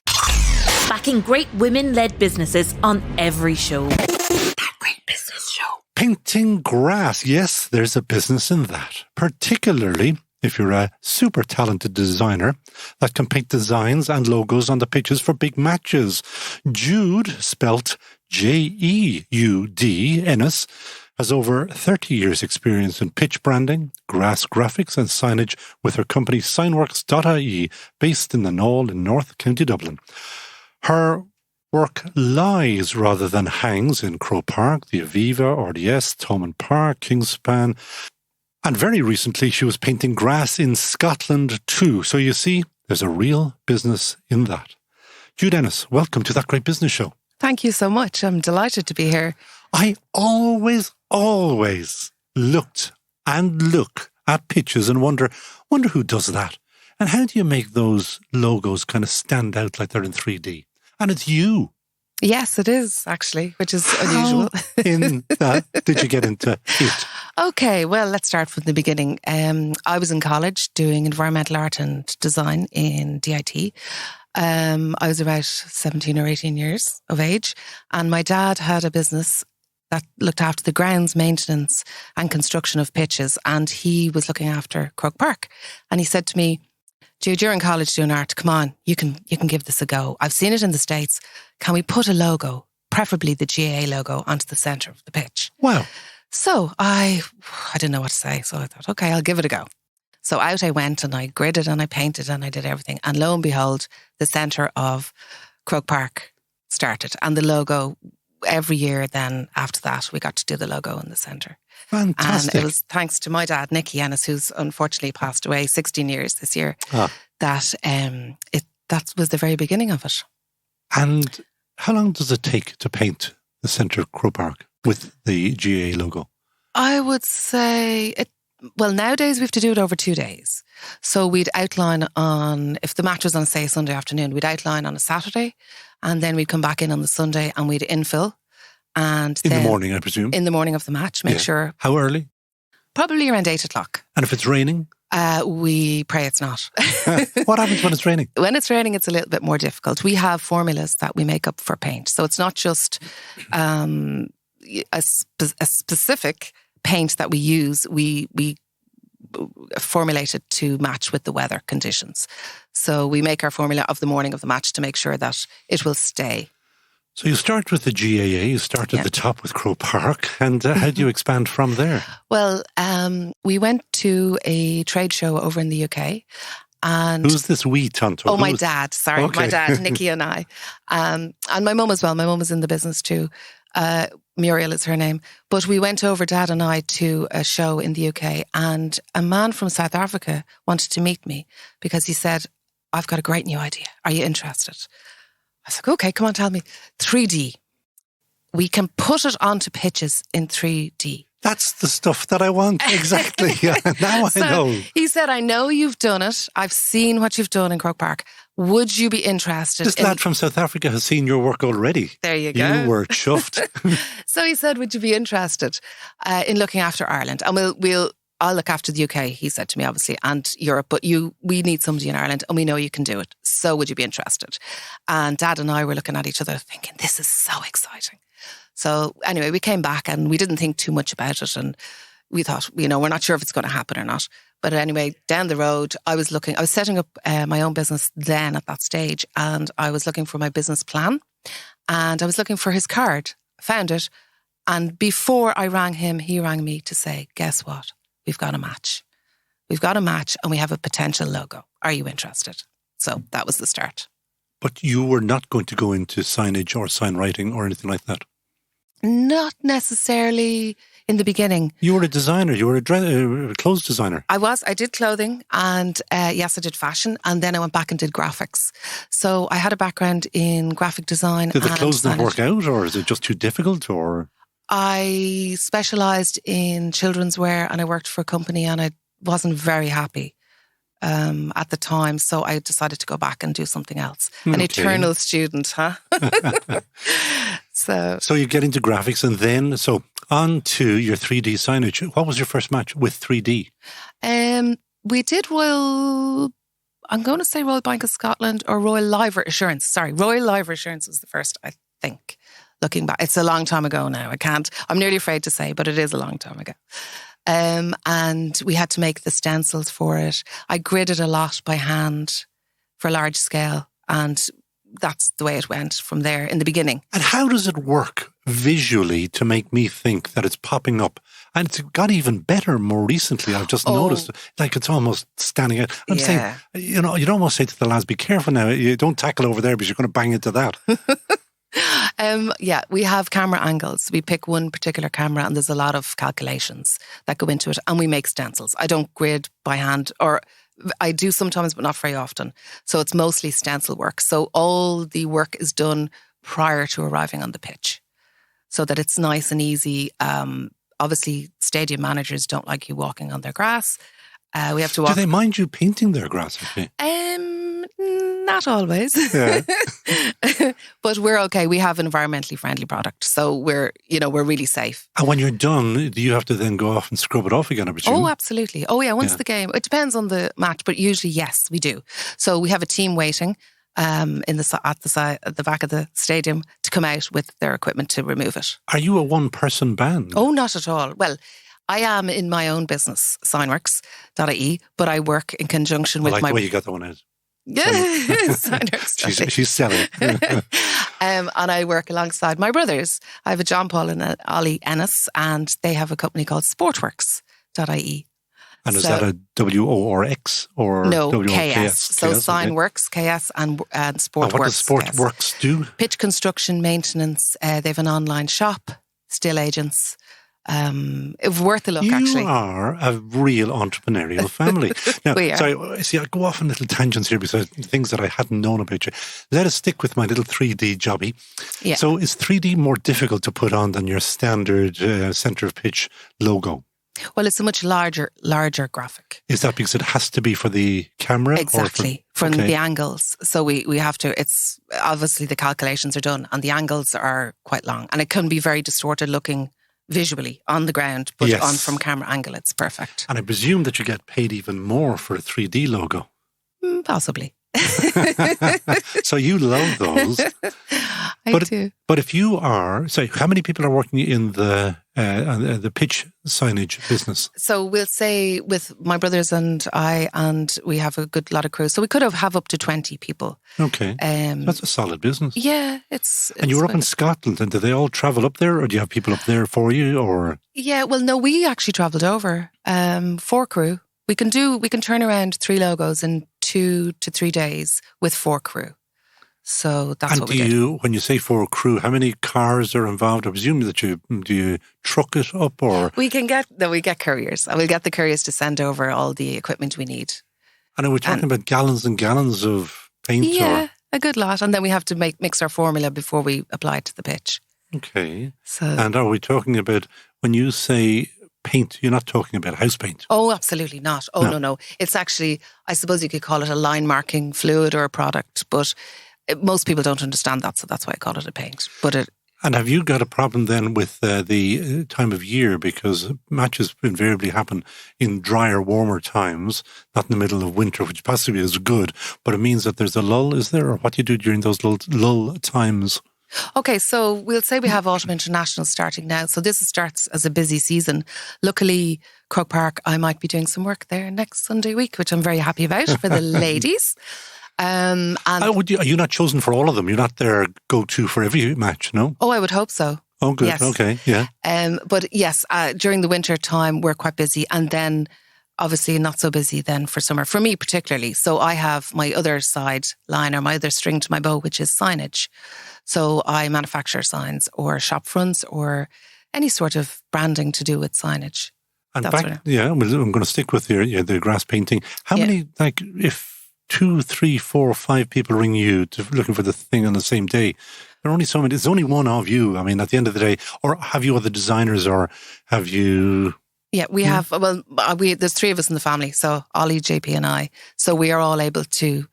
Backing great women-led businesses on every show. That Great Business Show. Painting grass. Yes, there's a business in that. Particularly if you're a super talented designer that can paint designs and logos on the pitches for big matches. Jeud, spelt Jeud, Ennis, has over 30 years' experience in pitch branding, grass graphics and signage with her company Signworks.ie, based in the Knoll in North County Dublin. Her work lies rather than hangs in Crow Park, the Aviva, RDS, Thomond Park, Kingspan, And very recently, she was painting grass in Scotland too. So you see, there's a real business in that. Jeud, welcome to That Great Business Show. Thank you so much. I'm delighted to be here. I always looked and look at pictures and wonder who does that. And how do you make those logos kind of stand out like they're in 3D? And it's you. Yes, it is actually, which is unusual. How in that did you get into it? Okay, well, let's start from the beginning. I was in college doing environmental art and design in DIT. I was about 17 or 18 years of age, and my dad had a business that looked after the grounds maintenance and construction of pitches, and he was looking after Croke Park. And he said to me, Jude, you're in college doing art. Come on, you can give this a go. I've seen it in the States. Can we put a logo, preferably the GAA logo, onto the centre of the pitch? Wow. So I didn't know what to say. So I thought, okay, I'll give it a go. So out I went and I gridded and I painted and I did everything. And lo and behold, the centre of Croke Park started. And the logo, every year then after that, we got to do the logo in the centre. Fantastic. And it was thanks to my dad, Nick Ennis, who's unfortunately passed away 16 years this year, that was the very beginning of it. And how long does it take to paint the centre of Croke Park with the GAA logo? I would say, nowadays we have to do it over 2 days. So we'd outline if the match was on, say, Sunday afternoon, we'd outline on a Saturday, and then we'd come back in on the Sunday and we'd infill. And in the morning, I presume? In the morning of the match, make sure. How early? Probably around 8 o'clock. And if it's raining? We pray it's not. What happens when it's raining? When it's raining, it's a little bit more difficult. We have formulas that we make up for paint. So it's not just a specific paint that we use. We formulate it to match with the weather conditions. So we make our formula of the morning of the match to make sure that it will stay. So you start with the GAA, you start at the top with Croke Park, and how do you expand from there? Well, we went to a trade show over in the UK. And who's this wee tonto? My dad, sorry. Okay. My dad, Nikki and I. And my mum as well. My mum was in the business too. Muriel is her name. But we went over, Dad and I, to a show in the UK, and a man from South Africa wanted to meet me because he said, I've got a great new idea. Are you interested? I was like, okay, come on, tell me. 3D. We can put it onto pitches in 3D. That's the stuff that I want. Exactly. Now I know. He said, I know you've done it. I've seen what you've done in Croke Park. Would you be interested? This lad from South Africa has seen your work already. There you go. You were chuffed. So he said, would you be interested in looking after Ireland? And I'll look after the UK, he said to me, obviously, and Europe, but we need somebody in Ireland and we know you can do it. So would you be interested? And Dad and I were looking at each other thinking, this is so exciting. So anyway, we came back and we didn't think too much about it. And we thought, we're not sure if it's going to happen or not. But anyway, down the road, I was setting up my own business then at that stage. And I was looking for my business plan and I was looking for his card. I found it. And before I rang him, he rang me to say, guess what? We've got a match. We've got a match and we have a potential logo. Are you interested? So that was the start. But you were not going to go into signage or sign writing or anything like that? Not necessarily in the beginning. You were a designer. You were a clothes designer. I did clothing and yes, I did fashion. And then I went back and did graphics. So I had a background in graphic design. Did the clothes not work out, or is it just too difficult? Or I specialised in children's wear and I worked for a company and I wasn't very happy at the time. So I decided to go back and do something else. Okay. An eternal student, huh? So you get into graphics and then, so on to your 3D signage. What was your first match with 3D? We did Royal Bank of Scotland or Royal Liver Assurance. Sorry, Royal Liver Assurance was the first, I think. Looking back, it's a long time ago now. I'm nearly afraid to say, but it is a long time ago. And we had to make the stencils for it. I gridded a lot by hand for large scale, and that's the way it went from there in the beginning. And how does it work visually to make me think that it's popping up? And it's got even better more recently. I've just noticed, like it's almost standing out. I'm saying, you'd almost say to the lads, be careful now. You don't tackle over there because you're going to bang into that. Yeah, we have camera angles. We pick one particular camera and there's a lot of calculations that go into it, and we make stencils. I don't grid by hand, or I do sometimes, but not very often. So it's mostly stencil work. So all the work is done prior to arriving on the pitch so that it's nice and easy. Obviously, stadium managers don't like you walking on their grass. We have to walk. Do they mind you painting their grass? Okay? Not always. Yeah. But we're okay. We have an environmentally friendly product. So we're really safe. And when you're done, do you have to then go off and scrub it off again, I presume? Oh, absolutely. Oh, yeah. Once the game, it depends on the match, but usually, yes, we do. So we have a team waiting at the back of the stadium to come out with their equipment to remove it. Are you a one-person band? Oh, not at all. Well, I am in my own business, signworks.ie, but I work in conjunction with I like the way you got that one out. Yeah, Signworks. She's selling. And I work alongside my brothers. I have a John Paul and an Ollie Ennis, and they have a company called sportworks.ie. And is that a WORX or no, WOKS? KS. So Signworks, KS, and Sportworks. And what does Sportworks do? Pitch construction, maintenance. They have an online shop, still agents. It's worth a look, actually. You are a real entrepreneurial family. Now, We are. sorry, see, I go off on little tangents here because things that I hadn't known about you. Let us stick with my little 3D jobby. Yeah. So is 3D more difficult to put on than your standard centre of pitch logo? Well, it's a much larger graphic. Is that because it has to be for the camera? Exactly, from the angles. So we have to, it's obviously the calculations are done and the angles are quite long, and it can be very distorted looking visually on the ground, but Yes. on from camera angle, it's perfect. And I presume that you get paid even more for a 3D logo. Possibly. So you love those. I do. But if you are, so how many people are working in the pitch signage business? So we'll say with my brothers and I, and we have a good lot of crews. So we could have up to 20 people. Okay. That's a solid business. Yeah, it's And you were up in Scotland, and do they all travel up there, or do you have people up there for you, or? Yeah, well, no, we actually travelled over. 4 crew. We can turn around 3 logos in 2 to 3 days with 4 crew. So that's what we did. And do you, when you say 4 crew, how many cars are involved? I presume that do you truck it up, or? We get couriers. We'll get the couriers to send over all the equipment we need. And are we talking about gallons and gallons of paint? Yeah, a good lot. And then we have to mix our formula before we apply it to the pitch. Okay. So, and are we talking about, when you say paint, you're not talking about house paint? Oh, absolutely not. Oh, no. It's actually, I suppose you could call it a line marking fluid or a product, but most people don't understand that, so that's why I call it a paint. And have you got a problem then with the time of year? Because matches invariably happen in drier, warmer times, not in the middle of winter, which possibly is good, but it means that there's a lull, is there? Or what do you do during those lull times? Okay, so we'll say we have Autumn International starting now. So this starts as a busy season. Luckily, Croke Park, I might be doing some work there next Sunday week, which I'm very happy about for the ladies. And are you not chosen for all of them? You're not their go-to for every match, no? Oh, I would hope so. Oh, good. Yes. Okay, yeah. But yes, during the winter time, we're quite busy. And then obviously not so busy then for summer, for me particularly. So I have my other side line, or my other string to my bow, which is signage. So I manufacture signs or shop fronts or any sort of branding to do with signage. And I'm going to stick with the grass painting. How many, if 2, 3, 4, 5 people ring you looking for the thing on the same day, there are only so many. It's only one of you. I mean, at the end of the day, or have you other designers, or have you? Yeah, we have. Well, there's 3 of us in the family. So Ollie, JP, and I. So we are all able to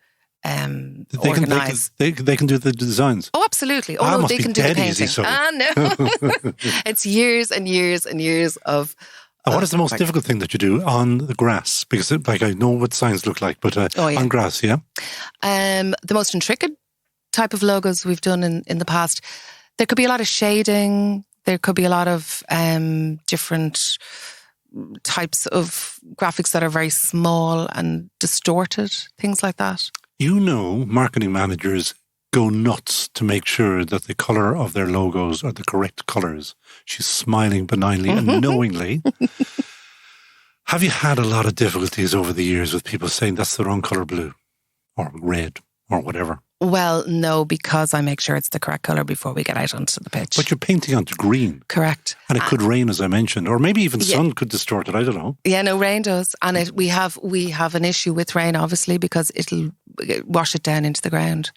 organise. They can do the designs. Oh, absolutely. Oh, no, they can do the painting. Easy, so. No, it's years and years and years of. And what is the most difficult thing that you do on the grass? Because I know what signs look like, but on grass, yeah? The most intricate type of logos we've done in the past, there could be a lot of shading. There could be a lot of different types of graphics that are very small and distorted, things like that. You know, marketing managers go nuts to make sure that the colour of their logos are the correct colours. She's smiling benignly and knowingly. Have you had a lot of difficulties over the years with people saying that's the wrong colour blue or red or whatever? Well, no, because I make sure it's the correct colour before we get out onto the pitch. But you're painting onto green. Correct. And it could rain, as I mentioned, or maybe even sun could distort it. I don't know. Yeah, no, rain does. And we have an issue with rain, obviously, because it'll wash it down into the ground.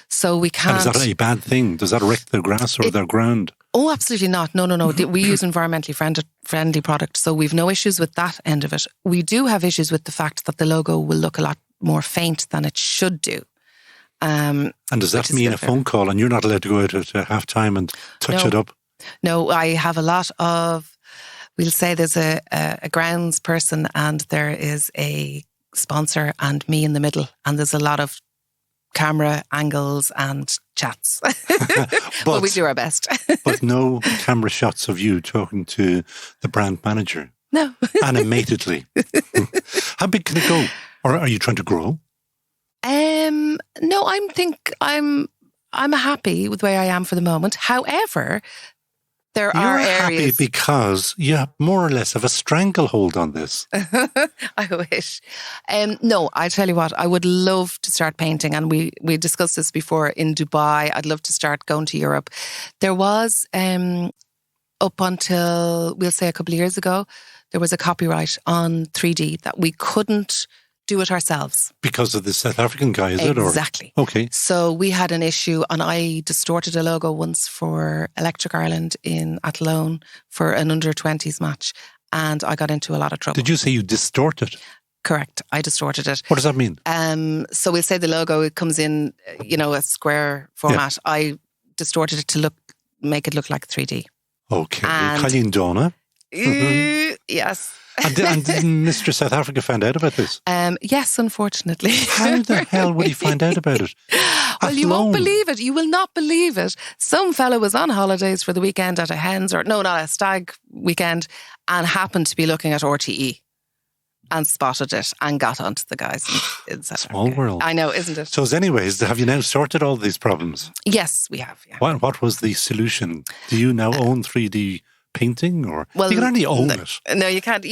So we can't... And is that a bad thing? Does that wreck their grass or their ground? Oh, absolutely not. No. We use environmentally friendly product, so we've no issues with that end of it. We do have issues with the fact that the logo will look a lot more faint than it should do. And does that mean a phone call and you're not allowed to go out at half time and touch it up? No, I have a lot of, we'll say there's a grounds person and there is a sponsor and me in the middle, and there's a lot of camera angles and chats. But we do our best. But no camera shots of you talking to the brand manager? No. Animatedly. How big can it go? Or are you trying to grow? No, I'm happy with the way I am for the moment. However, there are areas... You're happy because you have more or less have a stranglehold on this. I wish. No, I tell you what, I would love to start painting, and we discussed this before in Dubai. I'd love to start going to Europe. There was, up until, we'll say a couple of years ago, there was a copyright on 3D that we couldn't do it ourselves. Because of the South African guy, is it? Exactly. Okay. So we had an issue, and I distorted a logo once for Electric Ireland in Athlone for an under-20s match, and I got into a lot of trouble. Did you say you distorted? Correct. I distorted it. What does that mean? So we'll say the logo, it comes in, a square format. Yeah. I distorted it to make it look like 3D. Okay. Colleen Donna. Yes. And didn't Mr. South Africa find out about this? Yes, unfortunately. How the hell would he find out about it? Well, you won't believe it. You will not believe it. Some fellow was on holidays for the weekend at a hens, not a stag weekend, and happened to be looking at RTE and spotted it and got onto the guys in South Small Africa. world. I know, isn't it? So anyways, have you now sorted all these problems? Yes, we have. Yeah. What was the solution? Do you now own 3D painting, or you can only own it? No, you can't.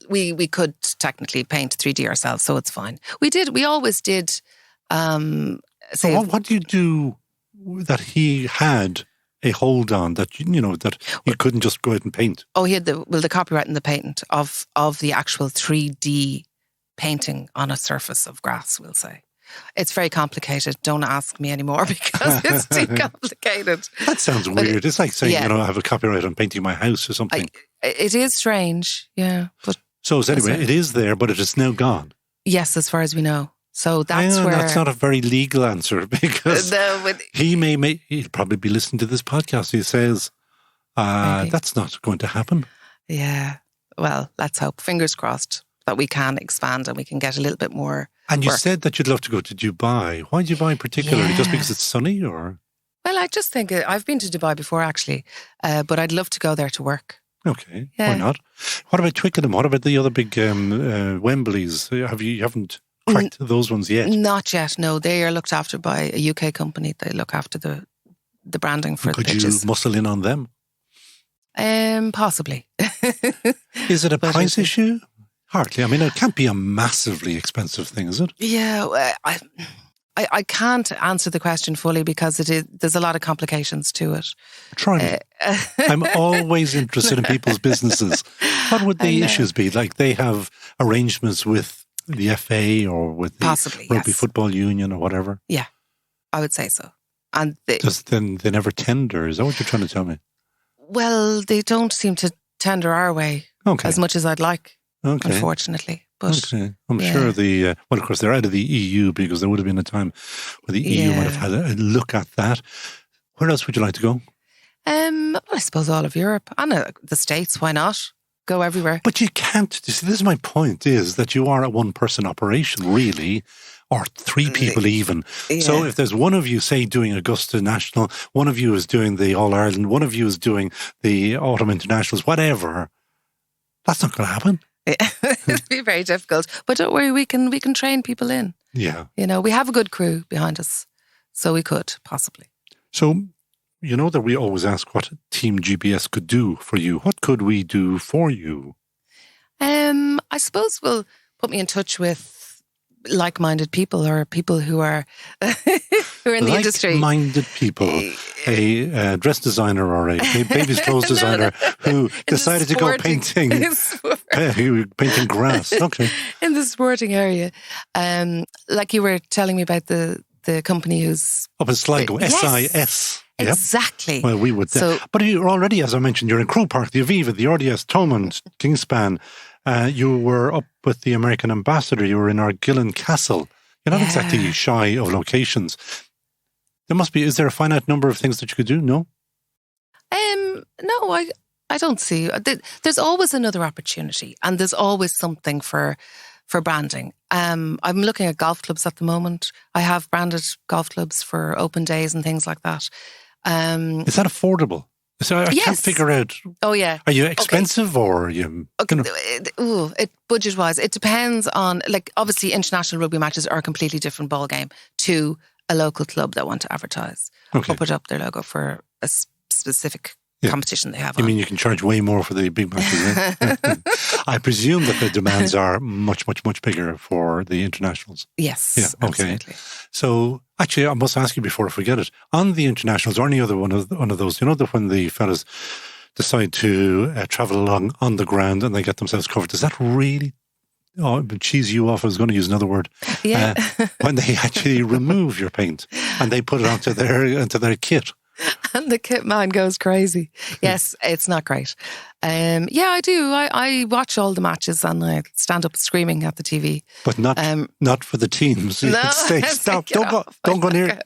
We could technically paint 3D ourselves, so it's fine. We always did. So what do you do that he had a hold on that that you couldn't just go out and paint? Oh, he had the copyright and the patent of the actual 3D painting on a surface of grass. We'll say. It's very complicated. Don't ask me anymore because it's too complicated. That sounds weird. It's like saying, I have a copyright on painting my house or something. It is strange, yeah. But so anyway, it is there, but it is now gone. Yes, as far as we know. So that's where... That's not a very legal answer because he'll probably be listening to this podcast. He says, that's not going to happen. Yeah. Well, let's hope. Fingers crossed that we can expand and we can get a little bit more... And you said that you'd love to go to Dubai. Why Dubai particularly? Just because it's sunny, or? Well, I just think I've been to Dubai before, actually, but I'd love to go there to work. Okay, why not? What about Twickenham? What about the other big Wembleys? You haven't cracked those ones yet? Not yet. No, they are looked after by a UK company. They look after the branding for the pitches. Could you muscle in on them? Possibly. Is it a price issue? Hardly. I mean, it can't be a massively expensive thing, is it? Yeah, I can't answer the question fully because there's a lot of complications to it. Try me. I'm always interested in people's businesses. What would the issues be? Like they have arrangements with the FA or with the Rugby Football Union or whatever? Yeah, I would say so. And then they never tender. Is that what you're trying to tell me? Well, they don't seem to tender our way as much as I'd like. Okay. Unfortunately. But I'm sure of course they're out of the EU because there would have been a time where the EU might have had a look at that. Where else would you like to go? I suppose all of Europe and the States. Why not? Go everywhere. But you can't. This is my point, is that you are a one-person operation, really, or three people even. Yeah. So if there's one of you, say, doing Augusta National, one of you is doing the All-Ireland, one of you is doing the Autumn Internationals, whatever, that's not going to happen. It'd be very difficult. But don't worry, we can train people in. Yeah. We have a good crew behind us, so we could possibly. So, that we always ask what Team GBS could do for you. What could we do for you? I suppose we'll put me in touch with like-minded people or people who are who are in the industry. Like-minded people, a dress designer or a baby's clothes designer who decided to go painting grass. Okay. In the sporting area. Like you were telling me about the company who's... Up in Sligo, Yes. SIS. Exactly. Yep. Well, we would. But you're already, as I mentioned, you're in Croke Park, the Aviva, the RDS, Thomond, Kingspan. You were up with the American ambassador. You were in Argillan Castle. You're not exactly shy of locations. Is there a finite number of things that you could do? No? No, I don't see. There's always another opportunity, and there's always something for branding. I'm looking at golf clubs at the moment. I have branded golf clubs for open days and things like that. Is that affordable? So I can't figure out. Oh yeah. Are you expensive or are you? Budget-wise, it depends on. Like obviously, international rugby matches are a completely different ballgame to a local club that want to advertise or put up their logo for a specific competition they have. You mean you can charge way more for the big matches? I presume that the demands are much, much, much bigger for the internationals. Yes. Yeah. Okay. Absolutely. So actually, I must ask you before I forget it. On the internationals or any other one of those, that when the fellas decide to travel along on the ground and they get themselves covered, does that really cheese you off? I was going to use another word. Yeah. When they actually remove your paint and they put it onto their kit. And the kit man goes crazy. Yes, it's not great. I do. I watch all the matches and I stand up screaming at the TV. But not for the teams. You could stay, stop, don't go near.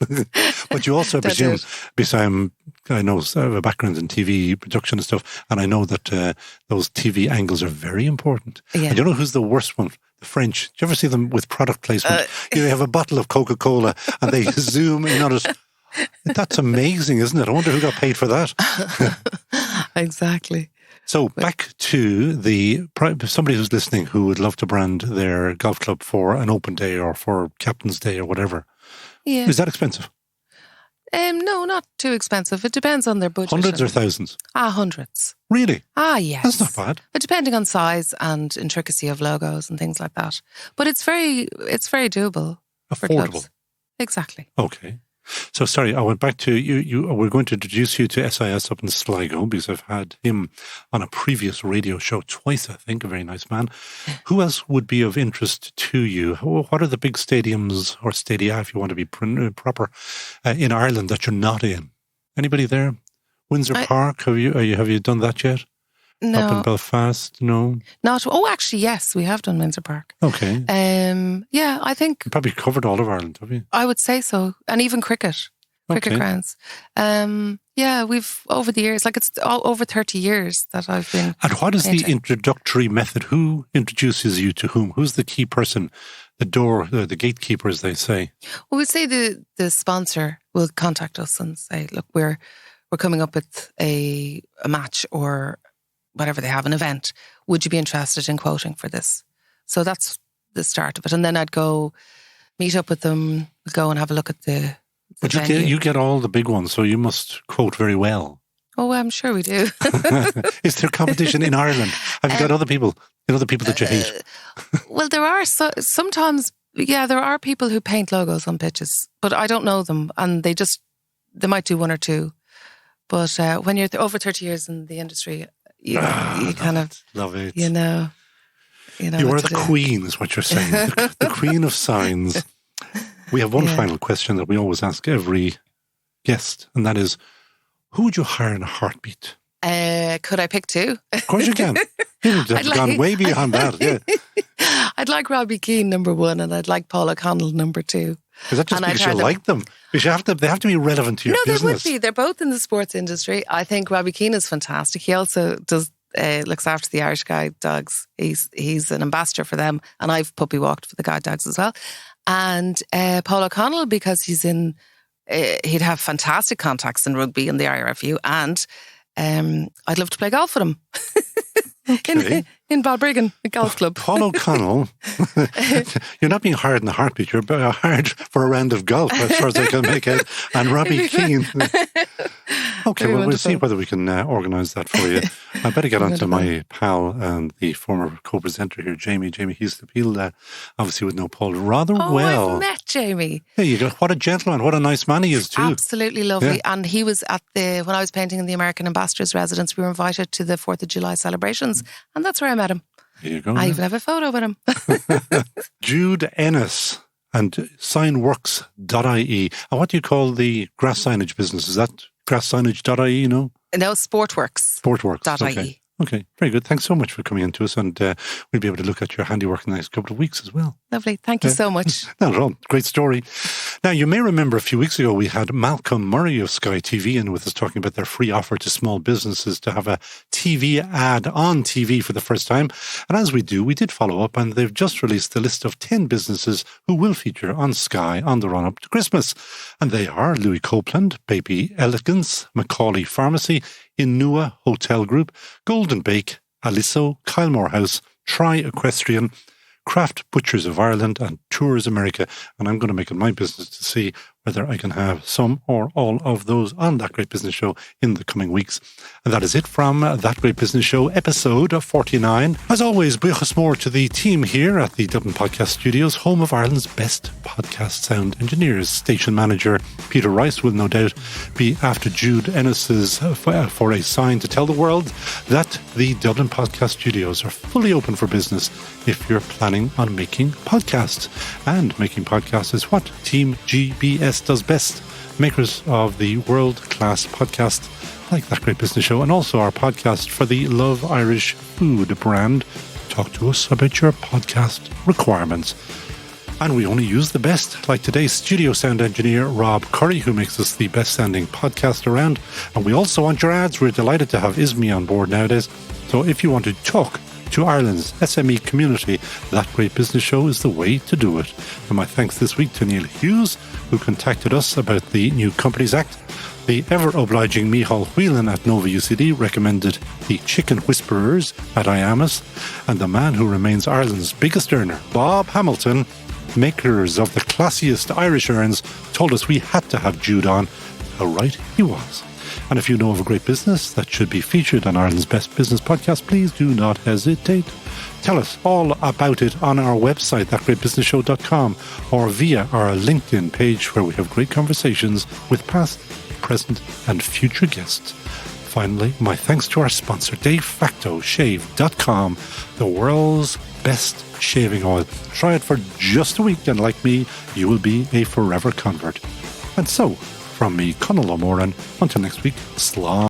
But you also, I presume, because I know I have a background in TV production and stuff, and I know that those TV angles are very important. Yeah. And you know who's the worst one? The French. Do you ever see them with product placement? You have a bottle of Coca-Cola and they zoom in on it. That's amazing, isn't it? I wonder who got paid for that. Exactly. So back to somebody who's listening who would love to brand their golf club for an open day or for Captain's Day or whatever. Yeah. Is that expensive? No, not too expensive. It depends on their budget. Hundreds or thousands? Hundreds. Really? Yes. That's not bad. But depending on size and intricacy of logos and things like that. But it's very doable. Affordable. Exactly. Okay. So sorry, I went back to you. We're going to introduce you to SIS up in Sligo because I've had him on a previous radio show twice, I think. A very nice man. Who else would be of interest to you? What are the big stadiums or stadia, if you want to be proper, in Ireland that you're not in? Anybody there? Windsor Park? Have you done that yet? No. Up in Belfast? No. Not. Oh, actually, yes, we have done Windsor Park. Okay. I think you probably covered all of Ireland, have you? I would say so, and even cricket grounds. We've over the years, like it's over 30 years that I've been. And what is painting. the introductory method? Who introduces you to whom? Who's the key person? The door, the gatekeeper, as they say. Well, we say the sponsor will contact us and say, look, we're coming up with a match or whatever they have, an event. Would you be interested in quoting for this? So that's the start of it. And then I'd go meet up with them, go and have a look at the But venue. you get all the big ones, so you must quote very well. Oh, I'm sure we do. Is there competition in Ireland? Have you got other people? The people that you hate? Well, there are sometimes, there are people who paint logos on pitches, but I don't know them, and they might do one or two. But when you're over 30 years in the industry, you kind of love it. You are the queen, is what you're saying. The queen of signs. We have one final question that we always ask every guest, and that is, who would you hire in a heartbeat? Could I pick two? Of course you can. You've gone way beyond that. Yeah. I'd like Robbie Keane, number one, and I'd like Paul O'Connell, number two. Is that just because you like them? Because they have to be relevant to your business. No, they would be. They're both in the sports industry. I think Robbie Keane is fantastic. He also looks after the Irish guide dogs. He's an ambassador for them, and I've puppy walked for the guide dogs as well. And Paul O'Connell, because he's he'd have fantastic contacts in rugby and the IRFU, and I'd love to play golf with him. Okay. in Balbriggan, a golf club. Paul O'Connell, you're not being hired in a heartbeat, you're hired for a round of golf, as far as I can make out. And Robbie Keane. Okay. Okay, Very well, we'll see wonderful. whether we can organise that for you. I better get on to my pal and the former co-presenter here, Jamie Hughes. He'll obviously would know Paul rather well. I've met Jamie. There you go. What a gentleman. What a nice man he is too. Absolutely lovely. Yeah. And he was when I was painting in the American Ambassador's residence, we were invited to the 4th of July celebrations. And that's where I met him. There you go. I even have a photo with him. Jeud Ennis and signworks.ie. And what do you call the grass signage business? Is that grasssignage.ie, no? No, Sportworks. Sportworks.ie. Okay, very good. Thanks so much for coming in to us, and we'll be able to look at your handiwork in the next couple of weeks as well. Lovely. Thank you so much. Not at all. Great story. Now, you may remember a few weeks ago we had Malcolm Murray of Sky TV in with us talking about their free offer to small businesses to have a TV ad on TV for the first time. And as we do, we did follow up, and they've just released a list of 10 businesses who will feature on Sky on the run-up to Christmas. And they are Louis Copeland, Baby Elegance, Macaulay Pharmacy, Inua Hotel Group, Golden Bake, Aliso, Kylemore House, Tri Equestrian, Craft Butchers of Ireland, and Tours America. And I'm going to make it my business to see whether I can have some or all of those on That Great Business Show in the coming weeks. And that is it from That Great Business Show, episode 49. As always, buchas more to the team here at the Dublin Podcast Studios, home of Ireland's best podcast sound engineers. Station manager Peter Rice will no doubt be after Jeud Ennis's for a sign to tell the world that the Dublin Podcast Studios are fully open for business if you're planning on making podcasts. And making podcasts is what Team GBS does best. Makers of the world-class podcast like That Great Business Show, and also our podcast for the Love Irish Food brand. Talk to us about your podcast requirements. And we only use the best, like today's studio sound engineer, Rob Curry, who makes us the best-sounding podcast around. And we also want your ads. We're delighted to have Isme on board nowadays. So if you want to talk to Ireland's SME community, That Great Business Show is the way to do it. And my thanks this week to Neil Hughes, who contacted us about the new Companies Act. The ever-obliging Micheál Whelan at Nova UCD recommended the Chicken Whisperers at IAMUS. And the man who remains Ireland's biggest earner, Bob Hamilton, makers of the classiest Irish urns, told us we had to have Jeud on. How right he was. And if you know of a great business that should be featured on Ireland's Best Business Podcast, please do not hesitate. Tell us all about it on our website, thatgreatbusinessshow.com, or via our LinkedIn page, where we have great conversations with past, present, and future guests. Finally, my thanks to our sponsor, DeFactoShave.com, the world's best shaving oil. Try it for just a week, and like me, you will be a forever convert. And so, from me, Conal O'Moran, until next week, slán.